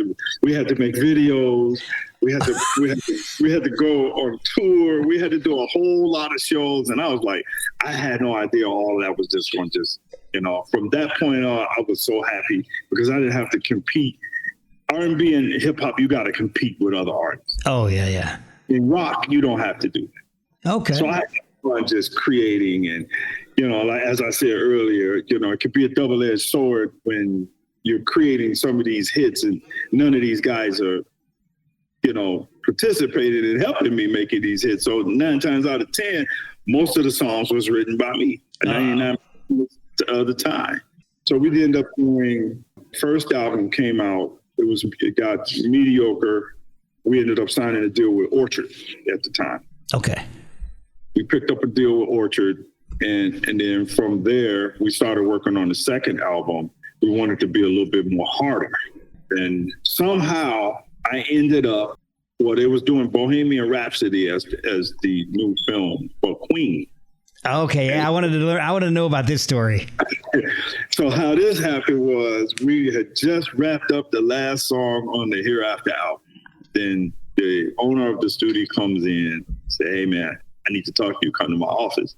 B: We had to make videos. We had to go on tour. We had to do a whole lot of shows, and I was like, I had no idea all of that was just going to From that point on, I was so happy because I didn't have to compete. R&B and hip hop, you got to compete with other artists.
A: Oh yeah, yeah.
B: In rock, you don't have to do that.
A: Okay.
B: So I had fun just creating, and like as I said earlier, it could be a double-edged sword when you're creating some of these hits, and none of these guys are, participated in helping me making these hits. So 9 times out of 10, most of the songs was written by me. 99% of the time. So we ended up doing. First album came out. It got mediocre. We ended up signing a deal with Orchard at the time.
A: Okay.
B: We picked up a deal with Orchard, and then from there, we started working on the second album. We wanted to be a little bit more harder. And somehow I ended up, they was doing Bohemian Rhapsody as the new film for Queen.
A: Okay, yeah, I wanted to learn. I want to know about this story.
B: So how this happened was we had just wrapped up the last song on the Hereafter album. Then the owner of the studio comes in, say, "Hey man, I need to talk to you. Come to my office."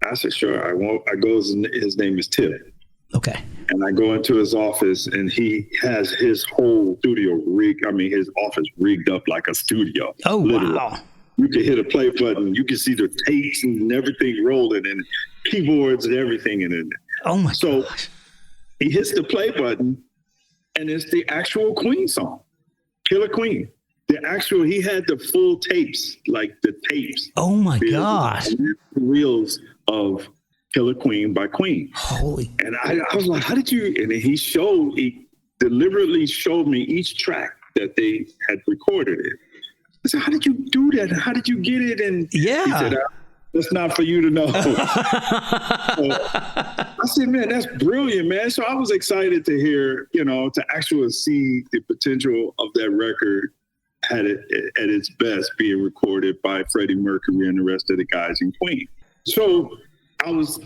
B: I said, "Sure." I go. His name is Tim.
A: Okay.
B: And I go into his office, and he has his whole studio his office rigged up like a studio.
A: Oh,
B: literally.
A: wow.
B: You can hit a play button. You can see the tapes and everything rolling, and keyboards and everything in it.
A: Oh my
B: So
A: gosh.
B: he hits the play button, and it's the actual Queen song, Killer Queen. He had the full tapes, like the tapes.
A: Oh my gosh.
B: Reels of Killer Queen by Queen.
A: Holy.
B: And I was like, how did you? And he deliberately showed me each track that they had recorded it. I said, how did you do that? How did you get it? And
A: Yeah.
B: he said, that's not for you to know. So I said, man, that's brilliant, man. So I was excited to hear, to actually see the potential of that record at its best being recorded by Freddie Mercury and the rest of the guys in Queen. So I was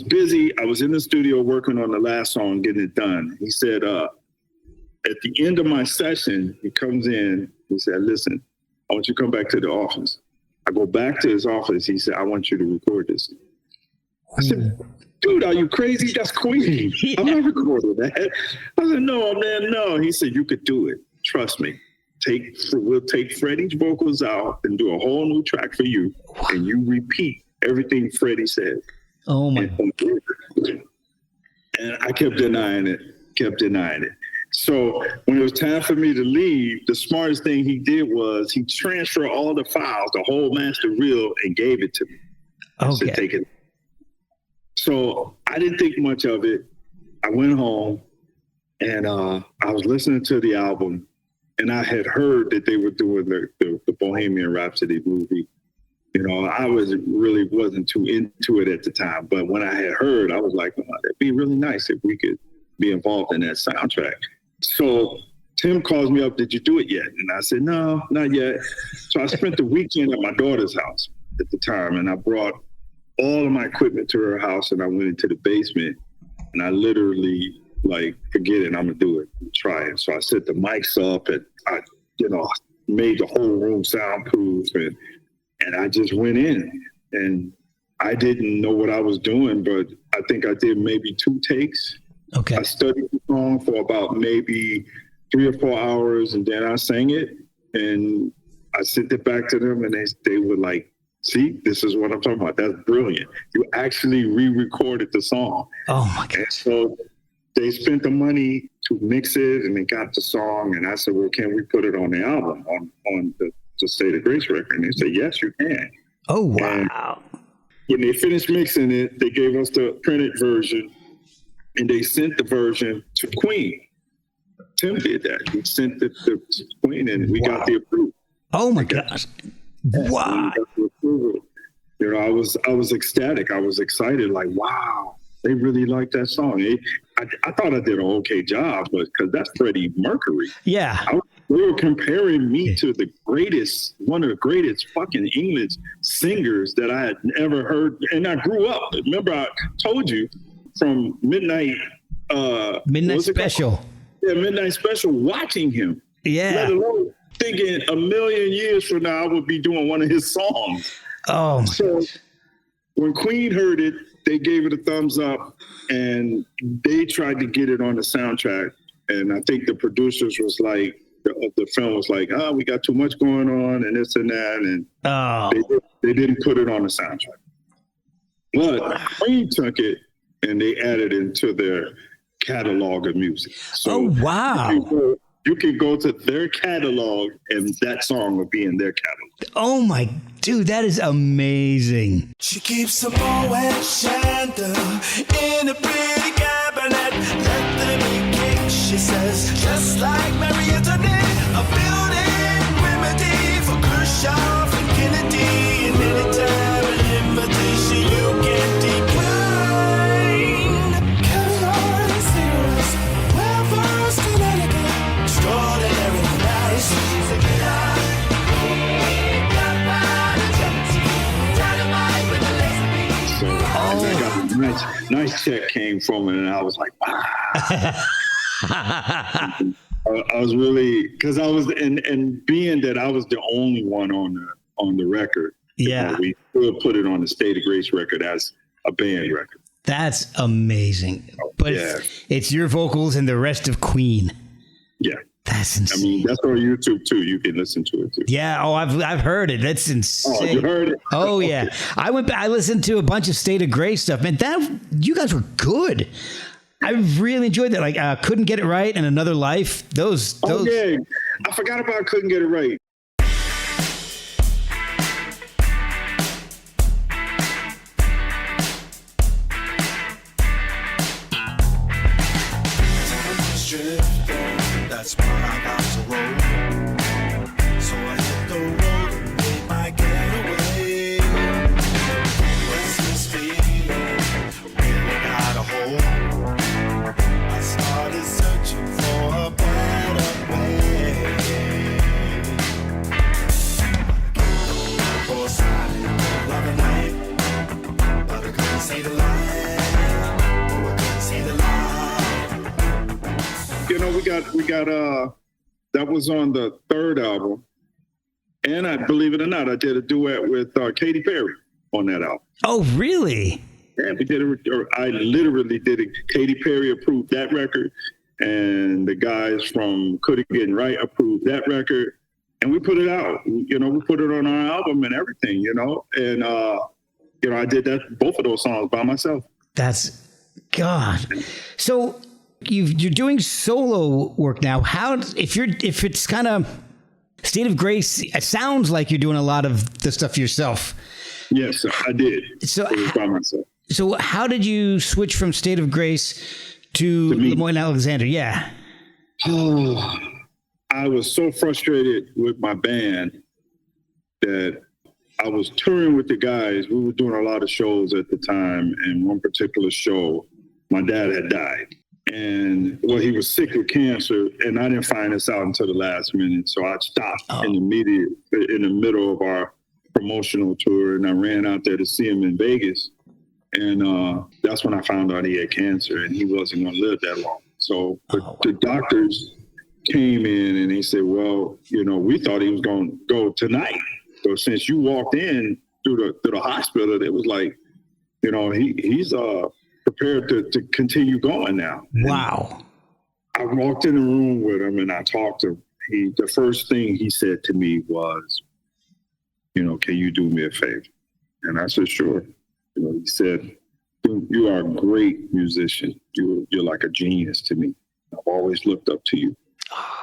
B: busy. I was in the studio working on the last song, getting it done. He said, at the end of my session, he comes in, he said, listen, I want you to come back to the office. I go back to his office. He said, I want you to record this. I said, dude, are you crazy? That's Queen. I'm not recording that. I said, no, man, no. He said, you could do it. Trust me. We'll take Freddie's vocals out and do a whole new track for you. And you repeat everything Freddie said.
A: Oh my.
B: And I kept denying it. So when it was time for me to leave, the smartest thing he did was he transferred all the files, the whole master reel, and gave it to me. I said, take it. So I didn't think much of it. I went home and I was listening to the album, and I had heard that they were doing the Bohemian Rhapsody movie. I wasn't too into it at the time, but when I had heard, I was like, oh, that'd be really nice if we could be involved in that soundtrack. So Tim calls me up, did you do it yet? And I said, no, not yet. So I spent the weekend at my daughter's house at the time, and I brought all of my equipment to her house, and I went into the basement, and I literally forget it, I'm gonna do it, try it. So I set the mics up, and I, made the whole room soundproof, and I just went in, and I didn't know what I was doing, but I think I did maybe 2 takes.
A: Okay.
B: I studied the song for about maybe 3 or 4 hours, and then I sang it, and I sent it back to them, and they were like, see, this is what I'm talking about. That's brilliant. You actually re-recorded the song.
A: Oh my God.
B: And so they spent the money to mix it, and they got the song, and I said, well, can we put it on the album, on the State of Grace record? And they said, yes, you can.
A: Oh, wow.
B: And when they finished mixing it, they gave us the printed version, and they sent the version to Queen. Tim did that. He sent it to Queen, and we got the approval.
A: Oh my gosh. Wow.
B: I was ecstatic. I was excited. Like, wow, they really like that song. I thought I did an okay job, but because that's Freddie Mercury.
A: Yeah.
B: They were comparing me to one of the greatest fucking English singers that I had ever heard. And I grew up. Remember, I told you from Midnight
A: Special.
B: Yeah, Midnight Special, watching him.
A: Yeah.
B: Let alone thinking a million years from now I would be doing one of his songs.
A: Oh, my
B: So when Queen heard it, they gave it a thumbs up, and they tried to get it on the soundtrack. And I think the producers was like, the film was like, we got too much going on and this and that. And they didn't put it on the soundtrack. But Queen took it and they added it to their catalog of music. So
A: wow.
B: You can go to their catalog and that song will be in their catalog.
A: Oh my, dude, that is amazing.
C: She keeps a Moet Chandler in a pretty cabinet. Let them eat cake, she says, just like Marie Antoinette. A building remedy for Khrushchev and Kennedy. And anytime an invitation you can decline. Carry on, serious, well versed in etiquette, extraordinary nice. She's a killer. Dynamite
B: nice check came from it, and I was like, wow. I was really, because I was, and being that I was the only one on the record,
A: Yeah,
B: we still put it on the State of Grace record as a band record.
A: that's amazing. But it's your vocals and the rest of Queen.
B: Yeah.
A: That's insane.
B: I mean, that's on YouTube too. You can listen to it too.
A: Yeah. Oh, I've heard it. That's insane.
B: Oh, you heard it?
A: Oh yeah. I listened to a bunch of State of Grace stuff. Man, you guys were good. I really enjoyed that. Like, Couldn't Get It Right and Another Life. Those.
B: Oh yeah. I forgot about Couldn't Get It Right.
C: That's why I got to roll. So I hit the road and made my getaway. What's this feeling? Really got a hold. I started searching for a better way. For a side in the middle of the night, but I couldn't see the light. Oh, I couldn't see the light.
B: You know, we got that was on the third album, and I believe it or not, I did a duet with Katy Perry on that album.
A: Oh, really?
B: Yeah, we did it. I literally did it. Katy Perry approved that record, and the guys from Couldn't Get It Right approved that record, and we put it out. You know, we put it on our album and everything. You know, and you know, I did both of those songs by myself.
A: That's God. So you're doing solo work now. If it's kind of State of Grace, it sounds like you're doing a lot of the stuff yourself.
B: Yes, I did.
A: So
B: it was by myself.
A: So how did you switch from State of Grace to Lemoyne Alexander? Yeah.
B: Oh, I was so frustrated with my band that I was touring with the guys. We were doing a lot of shows at the time, and one particular show, my dad had died. And well, he was sick with cancer, and I didn't find this out until the last minute. So I stopped in the middle of our promotional tour, and I ran out there to see him in Vegas. And that's when I found out he had cancer, and he wasn't going to live that long. So the doctors came in, and they said, "Well, you know, we thought he was going to go tonight. So since you walked in through the hospital, it was like, you know, he's prepared to continue going now."
A: Wow.
B: And I walked in the room with him and I talked to him. The first thing he said to me was, you know, "Can you do me a favor?" And I said, "Sure." You know, he said, "You are a great musician. You're like a genius to me. I've always looked up to you.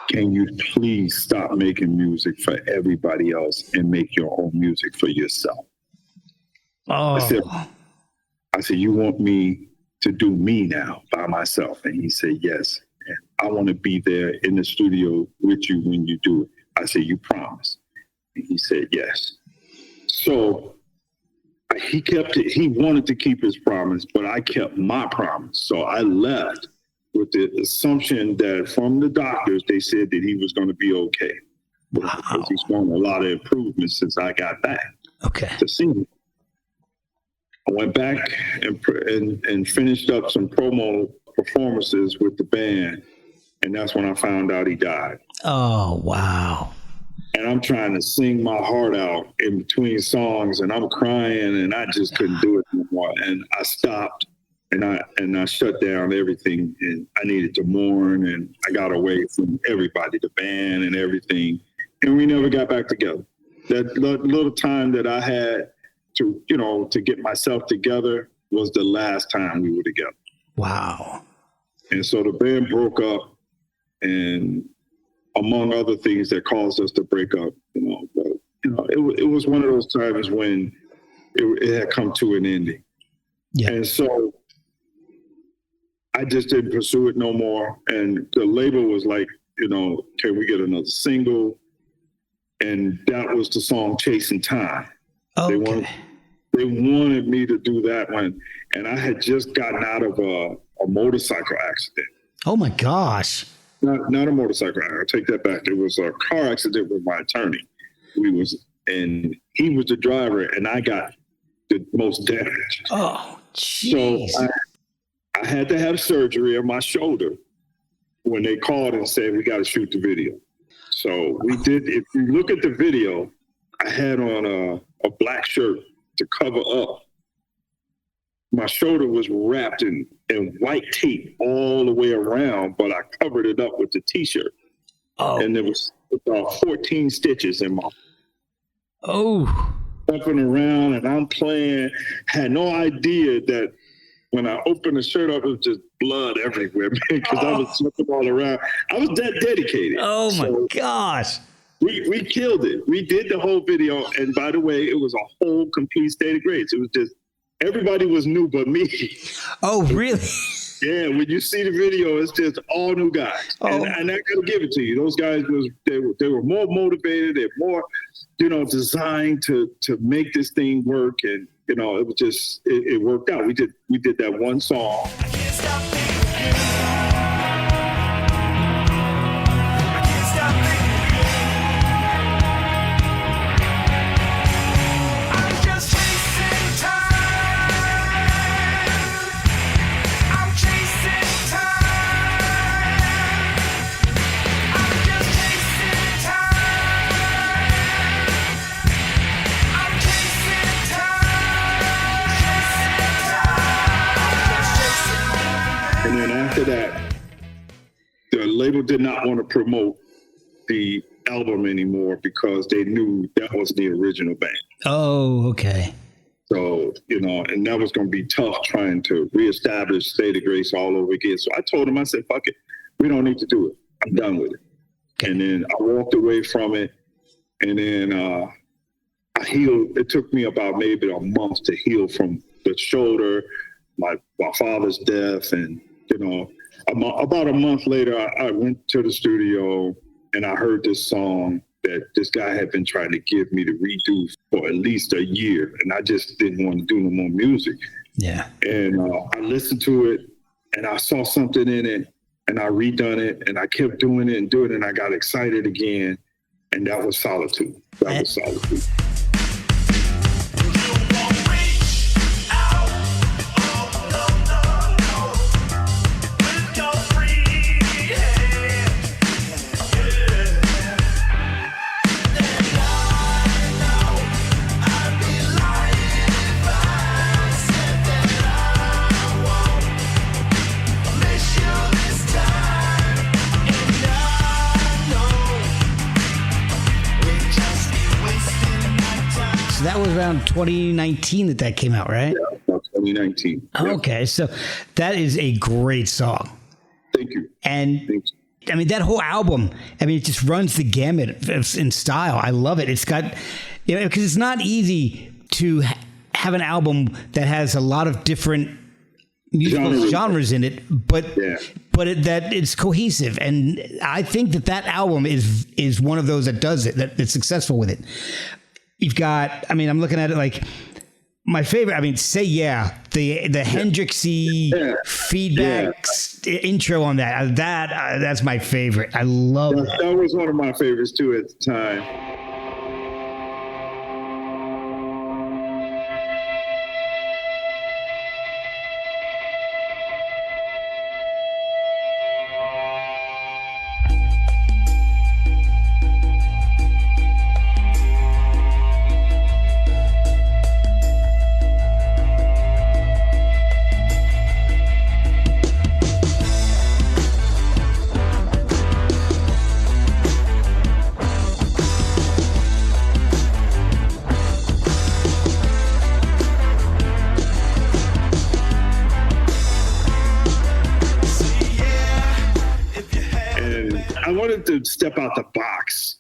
B: Can you please stop making music for everybody else and make your own music for yourself?"
A: Oh.
B: I said, "You want me to do me now by myself?" And he said, "Yes. And I want to be there in the studio with you when you do it." I said, "You promise?" And he said, "Yes." So he kept it. He wanted to keep his promise, but I kept my promise. So I left with the assumption that from the doctors, they said that he was going to be okay.
A: Wow.
B: Because he's shown a lot of improvements since I got back to see him. I went back and finished up some promo performances with the band, and that's when I found out he died.
A: Oh, wow.
B: And I'm trying to sing my heart out in between songs, and I'm crying, and I just couldn't do it anymore. And I stopped, and I shut down everything, and I needed to mourn, and I got away from everybody, the band and everything, and we never got back together. That little time that I had to get myself together was the last time we were together.
A: Wow.
B: And so the band broke up, and among other things that caused us to break up, but it was one of those times when it had come to an ending. Yeah. And so I just didn't pursue it no more. And the label was like, can we get another single? And that was the song Chasing Time.
A: Okay.
B: They wanted me to do that one. And I had just gotten out of a motorcycle accident.
A: Oh my gosh.
B: Not a motorcycle accident. I take that back. It was a car accident with my attorney. And he was the driver, and I got the most damage.
A: Oh, Jeez.
B: So I had to have surgery on my shoulder when they called and said, we got to shoot the video. So we did. If you look at the video, I had on a black shirt to cover up. My shoulder was wrapped in white tape all the way around, but I covered it up with the T-shirt.
A: Oh.
B: And there was 14 stitches in my.
A: Oh.
B: Jumping around, and I'm playing. Had no idea that when I opened the shirt up, it was just blood everywhere, man, because I was jumping all around. I was that dedicated.
A: Oh, my gosh.
B: We killed it. We did the whole video. And by the way, it was a whole complete state of grace. It was just, everybody was new but me.
A: Oh, really?
B: Yeah, when you see the video, it's just all new guys.
A: Oh.
B: And I gotta give it to you. Those guys they were more motivated, they're more, designed to make this thing work. And it was just it worked out. We did that one song.
C: I can't stop thinking of you. I can't stop thinking of you. I'm just chasing time. I'm chasing time. I'm just chasing time. I'm chasing time. Chasing time.
B: And then after that, the label did not want to promote the album anymore because they knew that was the original band.
A: Oh, okay.
B: So, and that was going to be tough trying to reestablish State of Grace all over again. So I told them, I said, fuck it. We don't need to do it. I'm done with it.
A: Okay.
B: And then I walked away from it. And then I healed. It took me about maybe a month to heal from the shoulder, my father's death. And, about a month later, I went to the studio and I heard this song that this guy had been trying to get me to redo for at least a year. And I just didn't want to do no more music.
A: Yeah.
B: And I listened to it and I saw something in it and I redone it and I kept doing it and I got excited again. And that was Solitude. That was Solitude.
A: That was around 2019 that came out, right?
B: Yeah, about 2019.
A: Okay, so that is a great song.
B: Thank you.
A: And
B: Thank you.
A: I mean, that whole album, it just runs the gamut in style. I love it. It's got, because it's not easy to have an album that has a lot of different musical genres in it, but that it's cohesive. And I think that album is one of those that does it, that's successful with it. You've got, I'm looking at it like my favorite, Say Yeah, the Hendrixy feedback intro on that's my favorite. I love that.
B: That was one of my favorites too at the time. I wanted to step out the box,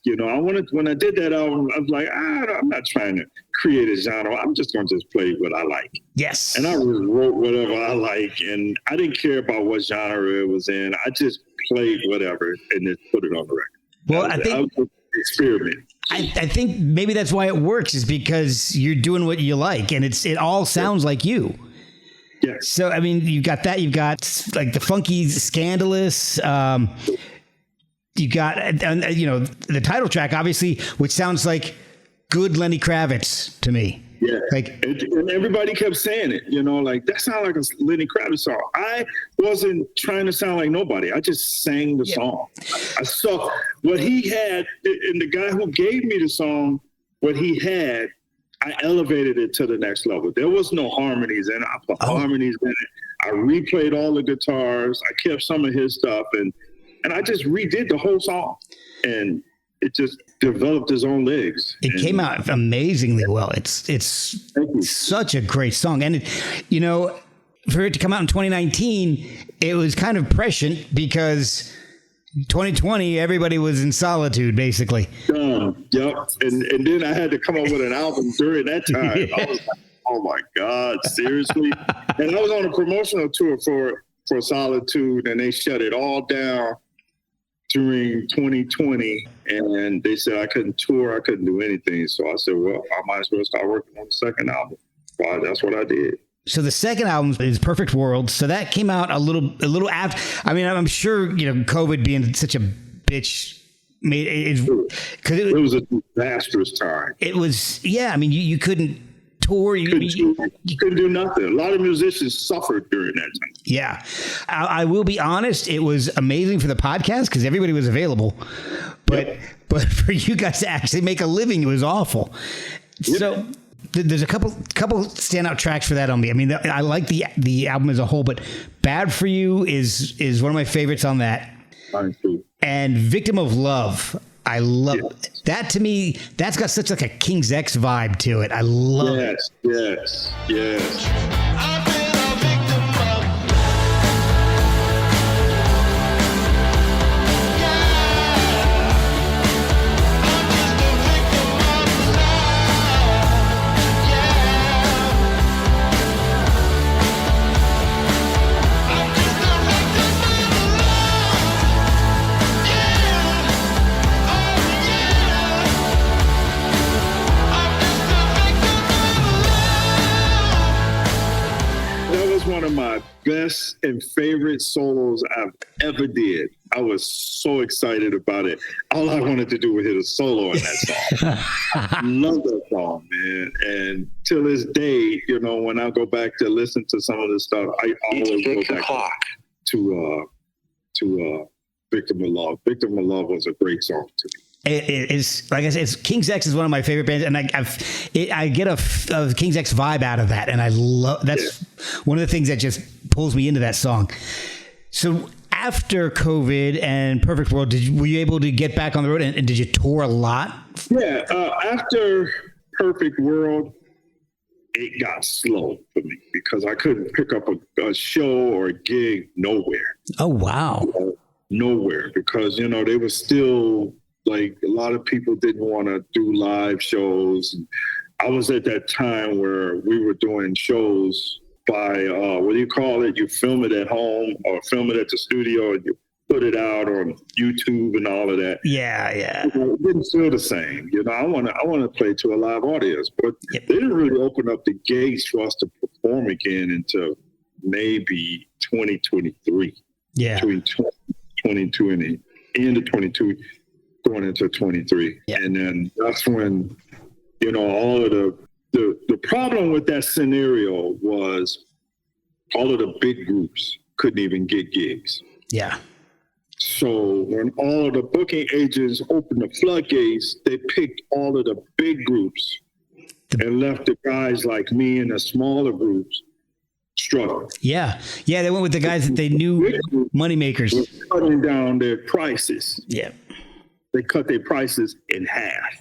B: when I did that album, I was like, I'm not trying to create a genre. I'm just going to just play what I like.
A: Yes.
B: And I just wrote whatever I like, and I didn't care about what genre it was in. I just played whatever and just put it on the record.
A: Well, I think
B: experiment.
A: I think maybe that's why it works, is because you're doing what you like, and it all sounds like you.
B: Yeah.
A: So you've got that. You've got like the funky, scandalous. You got, the title track, obviously, which sounds like good Lenny Kravitz to me.
B: Yeah.
A: Like,
B: and everybody kept saying it, like that sounded like a Lenny Kravitz song. I wasn't trying to sound like nobody. I just sang the song. I saw what he had, and the guy who gave me the song, what he had, I elevated it to the next level. There was no harmonies, and I put harmonies in it. I replayed all the guitars. I kept some of his stuff, and I just redid the whole song, and it just developed its own legs.
A: It came out amazingly well. It's such a great song. And, for it to come out in 2019, it was kind of prescient because 2020, everybody was in solitude, basically.
B: Yep. And then I had to come up with an album during that time. I was like, oh, my God, seriously? And I was on a promotional tour for Solitude, and they shut it all down during 2020, and they said I couldn't tour, I couldn't do anything. So I said, well, I might as well start working on the second album. Well, that's what I did.
A: So the second album is Perfect World. So that came out a little after. I mean, I'm sure, COVID being such a bitch made it, because
B: it was a disastrous time.
A: It was, yeah. I mean, you couldn't tour. You
B: couldn't do nothing. A lot of musicians suffered during that time.
A: Yeah. I will be honest. It was amazing for the podcast because everybody was available. But for you guys to actually make a living, it was awful. Yep. So there's a couple standout tracks for that on me. I mean, I like the album as a whole, but Bad For You is one of my favorites on that.
B: Mine too.
A: And Victim of Love. I love that. To me, that's got such like a King's X vibe to it. I love it.
B: Yes. One of my best and favorite solos I've ever did. I was so excited about it. All I wanted to do was hit a solo in that song. I love that song, man. And till this day, when I go back to listen to some of the stuff, I always go back to Victim of Love. Victim of Love was a great song to me.
A: It's like I said, King's X is one of my favorite bands, and I get a King's X vibe out of that, and I love that's one of the things that just pulls me into that song. So after COVID and Perfect World, were you able to get back on the road, and did you tour a lot?
B: Yeah, after Perfect World, it got slow for me because I couldn't pick up a show or a gig nowhere.
A: Oh wow,
B: nowhere because they were still. Like a lot of people didn't want to do live shows. I was at that time where we were doing shows by, what do you call it? You film it at home or film it at the studio and you put it out on YouTube and all of that.
A: Yeah.
B: It didn't feel the same. I want to play to a live audience, but they didn't really open up the gates for us to perform again until maybe 2023.
A: Yeah.
B: Between 2022 and the end of 22. Going into 23. Yeah. And then that's when, all of the problem with that scenario was all of the big groups couldn't even get gigs.
A: Yeah.
B: So when all of the booking agents opened the floodgates, they picked all of the big groups and left the guys like me and the smaller groups struggling.
A: Yeah. They went with the guys that they knew moneymakers.
B: Cutting down their prices.
A: Yeah.
B: They cut their prices in half.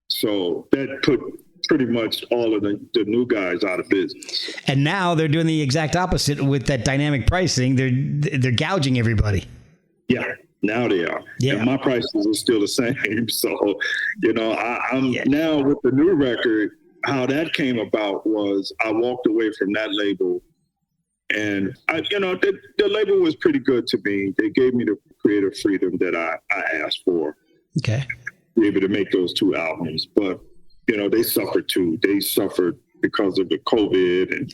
B: So that put pretty much all of the new guys out of business.
A: And now they're doing the exact opposite with that dynamic pricing. They're gouging everybody.
B: Yeah, now they are.
A: Yeah.
B: And my prices are still the same. So, I'm now with the new record, how that came about was I walked away from that label. And the label was pretty good to me. They gave me the creative freedom that I asked for.
A: Okay.
B: To be able to make those two albums. But, they suffered too. They suffered because of the COVID and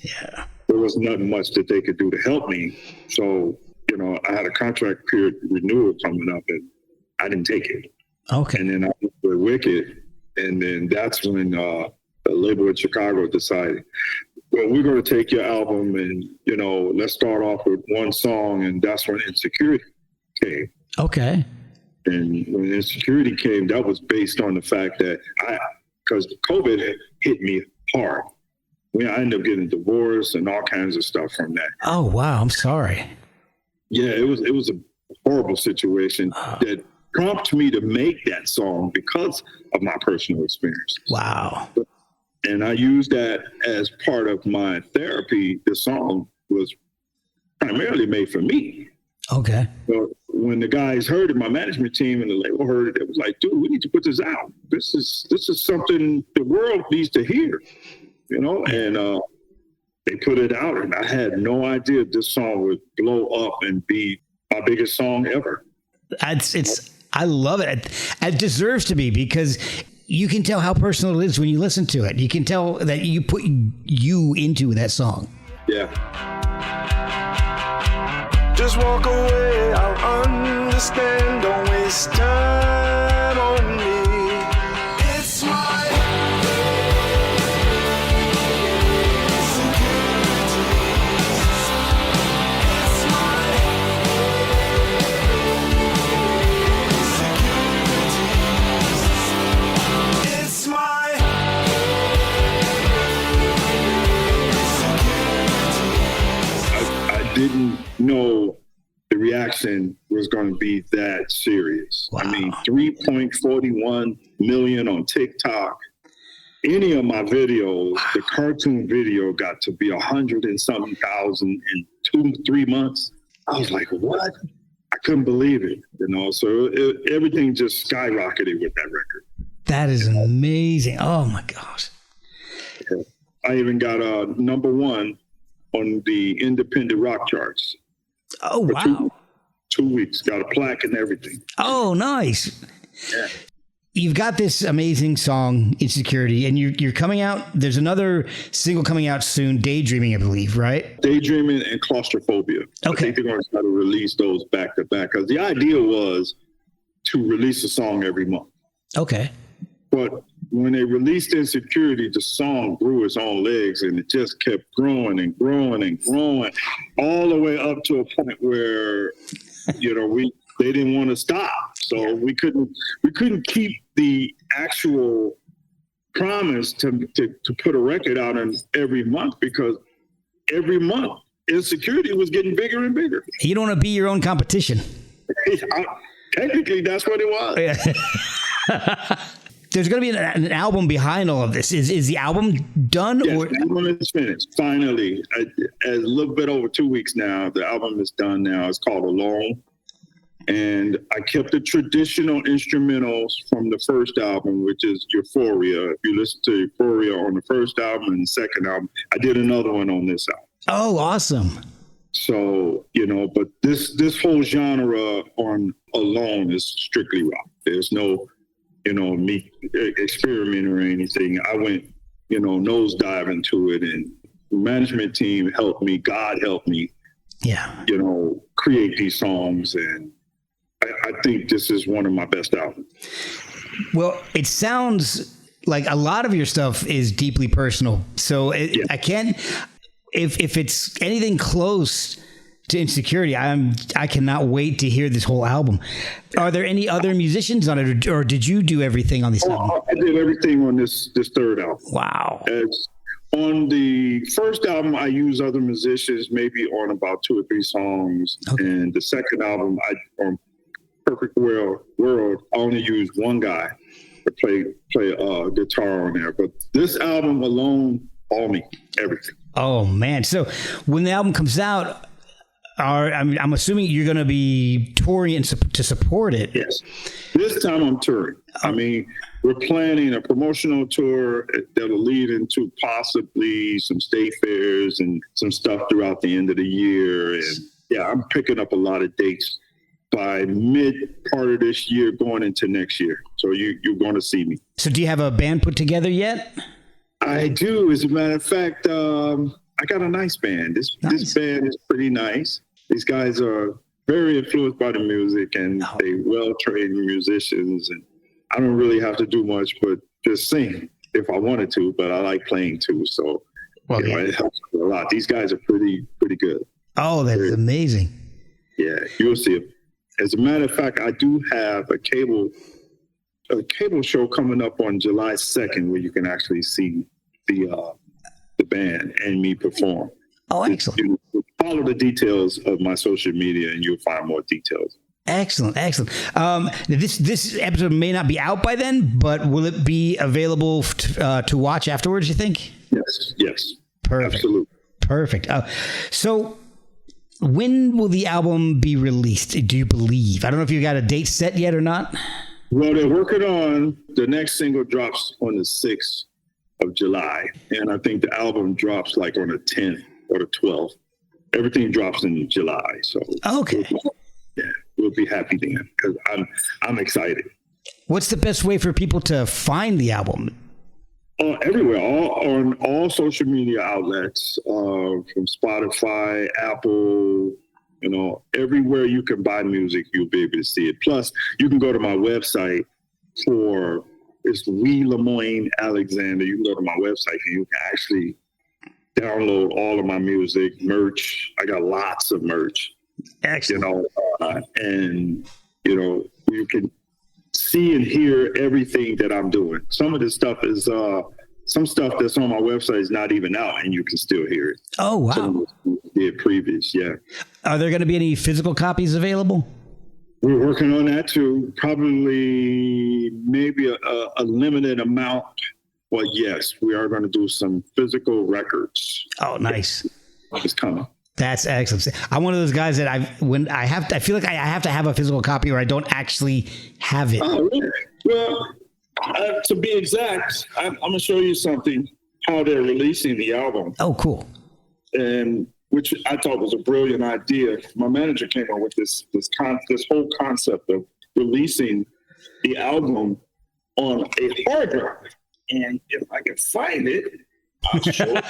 B: there was nothing much that they could do to help me. So, I had a contract period renewal coming up and I didn't take it.
A: Okay.
B: And then I went with Wicked. And then that's when a label in Chicago decided, well, we're going to take your album and, let's start off with one song. And that's when Insecurity came.
A: Okay.
B: And when Insecurity came, that was based on the fact that because COVID had hit me hard. I ended up getting divorced and all kinds of stuff from that.
A: Oh, wow. I'm sorry.
B: Yeah, it was a horrible situation that prompted me to make that song because of my personal experience.
A: Wow.
B: And I used that as part of my therapy. The song was primarily made for me.
A: Okay.
B: So when the guys heard it, my management team and the label heard it, it was like, dude, we need to put this out. This is something the world needs to hear, and they put it out, and I had no idea this song would blow up and be my biggest song ever.
A: I love it. It deserves to be, because you can tell how personal it is when you listen to it. You can tell that you put you into that song.
B: Yeah.
C: Just walk away, I'll understand. Don't waste time on me. It's my
B: I didn't know the reaction was going to be that serious.
A: Wow.
B: I mean, 3.41 million on TikTok. Any of my videos, the cartoon video got to be 100 and something thousand in 2-3 months. I was like, what? I couldn't believe it, so everything just skyrocketed with that record.
A: That is amazing. Oh my gosh.
B: Yeah. I even got number 1 on the independent rock charts.
A: Oh, wow.
B: 2 weeks, got a plaque and everything.
A: Oh, nice.
B: Yeah.
A: You've got this amazing song, Insecurity, and you're coming out. There's another single coming out soon, Daydreaming, I believe, right?
B: Daydreaming and Claustrophobia.
A: Okay.
B: I think they're going to try to release those back to back, because the idea was to release a song every month.
A: Okay.
B: But when they released Insecurity, the song grew its own legs, and it just kept growing and growing and growing, all the way up to a point where, they didn't want to stop. So we couldn't keep the actual promise to put a record out in every month, because every month Insecurity was getting bigger and bigger.
A: You don't want to be your own competition.
B: Technically, that's what it was.
A: There's going to be an album behind all of this. Is the album done?
B: Yes,
A: or?
B: the album is finished. Finally, a little bit over 2 weeks now, the album is done now. It's called Alone. And I kept the traditional instrumentals from the first album, which is Euphoria. If you listen to Euphoria on the first album and the second album, I did another one on this album.
A: Oh, awesome.
B: So, but this whole genre on Alone is strictly rock. There's no, me experimenting or anything. I went, nosedive into it, and the management team helped me. God helped me, create these songs. And I think this is one of my best albums.
A: Well, it sounds like a lot of your stuff is deeply personal. So I can't, if it's anything close to Insecurity, I cannot wait to hear this whole album. Are there any other musicians on it, or did you do everything on this album?
B: I did everything on this third album.
A: Wow.
B: On the first album, I used other musicians, maybe on about 2 or 3 songs. Okay. And the second album, on Perfect World, I only used one guy to play guitar on there. But this album alone, all me, everything.
A: Oh man! So when the album comes out, I'm assuming you're going to be touring to support it.
B: Yes. This time I'm touring. I mean, we're planning a promotional tour that'll lead into possibly some state fairs and some stuff throughout the end of the year. And yeah, I'm picking up a lot of dates by mid part of this year going into next year. So you're going to see me. So
A: do you have a band put together yet?
B: I do. As a matter of fact, I got a nice band. This band is pretty nice. These guys are very influenced by the music, and they well-trained musicians. And I don't really have to do much but just sing. if I wanted to, but I like playing too. So it helps a lot. These guys are pretty good.
A: Oh, that's amazing.
B: Yeah, you'll see it. As a matter of fact, I do have a cable show coming up on July 2nd where you can actually see the band and me perform.
A: Oh, excellent.
B: You follow the details of my social media and you'll find more details.
A: Excellent. This episode may not be out by then, but will it be available to watch afterwards, you think?
B: Yes.
A: Perfect.
B: Absolutely.
A: Perfect. So when will the album be released, do you believe? I don't know if you got a date set yet or not.
B: Well, they're working on the next single drops on the 6th of July. And I think the album drops like on the 10th or the 12th. Everything drops in July. So
A: okay.
B: We'll be happy then because I'm excited.
A: What's the best way for people to find the album?
B: Everywhere, on all social media outlets, from Spotify, Apple, everywhere you can buy music, you'll be able to see it. Plus, you can go to my website it's Lemoyne Alexander. You can go to my website and you can actually download all of my music, merch. I got lots of merch.
A: Excellent.
B: And you can see and hear everything that I'm doing. Some of this stuff is some stuff that's on my website is not even out, and you can still hear it.
A: Oh wow!
B: Some of the previous, yeah.
A: Are there going to be any physical copies available?
B: We're working on that too. Probably maybe a limited amount. Well, yes, we are going to do some physical records.
A: Oh, nice!
B: It's coming.
A: That's excellent. I'm one of those guys that I feel like I have to have a physical copy or I don't actually have it.
B: Oh, really? Well, to be exact, I'm going to show you something, how they're releasing the album.
A: Oh, cool.
B: And which I thought was a brilliant idea. My manager came up with this whole concept of releasing the album on a hard drive. And if I can find it, I'll show it.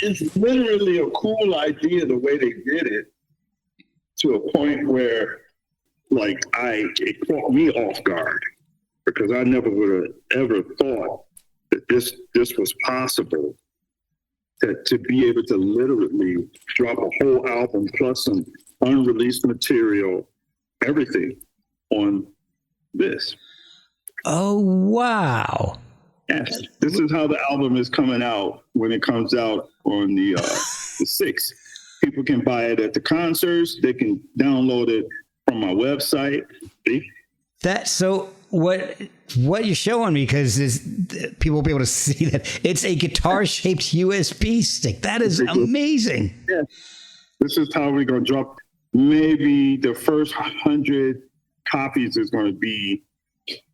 B: It's literally a cool idea the way they did it, to a point where it caught me off guard because I never would have ever thought that this was possible, that to be able to literally drop a whole album plus some unreleased material, everything on this.
A: Oh, wow.
B: Yes, this is how the album is coming out when it comes out on the 6th. People can buy it at the concerts. They can download it from my website.
A: So what you're showing me, because people will be able to see that it's a guitar-shaped USB stick. That is amazing.
B: Yeah, this is how we're going to drop. Maybe the first 100 copies is going to be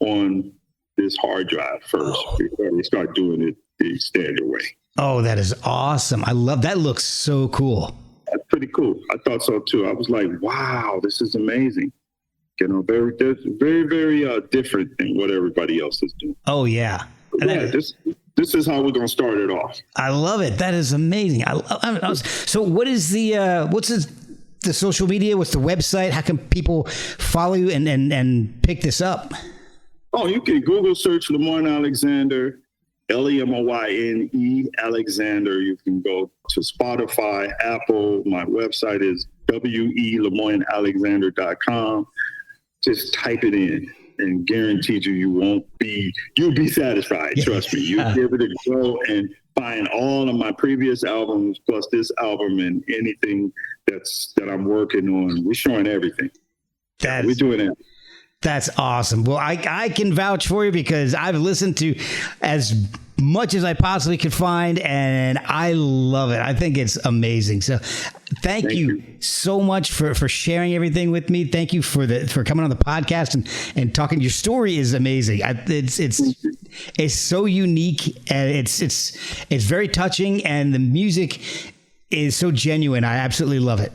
B: on this hard drive first before we start doing it the standard way.
A: Oh, that is awesome. I love that. Looks so cool.
B: That's pretty cool. I thought so too. I was like, wow, this is amazing. Very, very different than what everybody else is doing.
A: Oh yeah.
B: This is how we're going to start it off.
A: I love it. That is amazing. So what is what's the social media? What's the website? How can people follow you and pick this up?
B: Oh, you can Google search Lemoyne Alexander, Lemoyne Alexander. You can go to Spotify, Apple. My website is WeLemoyneAlexander.com. Just type it in and guaranteed you'll be satisfied. Trust me. You'll be able to go and find all of my previous albums plus this album and anything that I'm working on. We're showing everything. We're doing it.
A: That's awesome. Well, I can vouch for you because I've listened to as much as I possibly could find, and I love it. I think it's amazing. So thank you so much for sharing everything with me. Thank you for coming on the podcast and talking. Your story is amazing. It's so unique, and it's very touching, and the music is so genuine. I absolutely love it.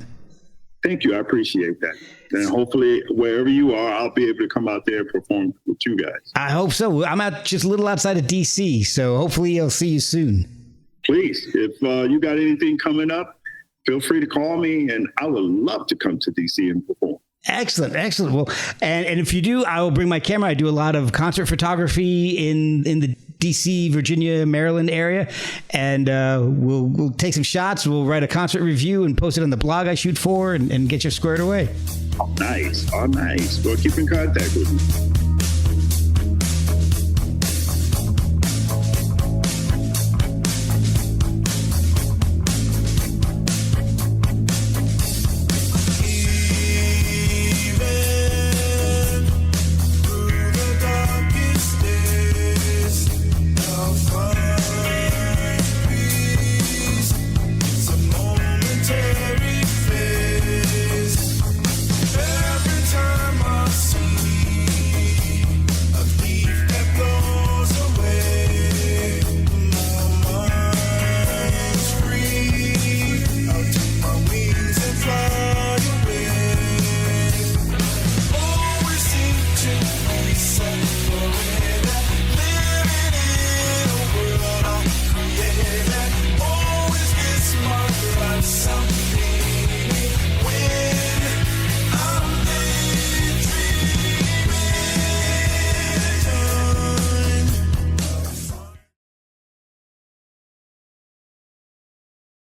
B: Thank you. I appreciate that. And hopefully wherever you are, I'll be able to come out there and perform with you guys.
A: I hope so. I'm out just a little outside of DC, so hopefully I'll see you soon.
B: Please, if you got anything coming up, feel free to call me, and I would love to come to DC and perform.
A: Excellent. Well, and if you do, I will bring my camera. I do a lot of concert photography in the DC, Virginia, Maryland area, and we'll take some shots. We'll write a concert review and post it on the blog I shoot for, and get you squared away.
B: Nice. Well, keep in contact with me.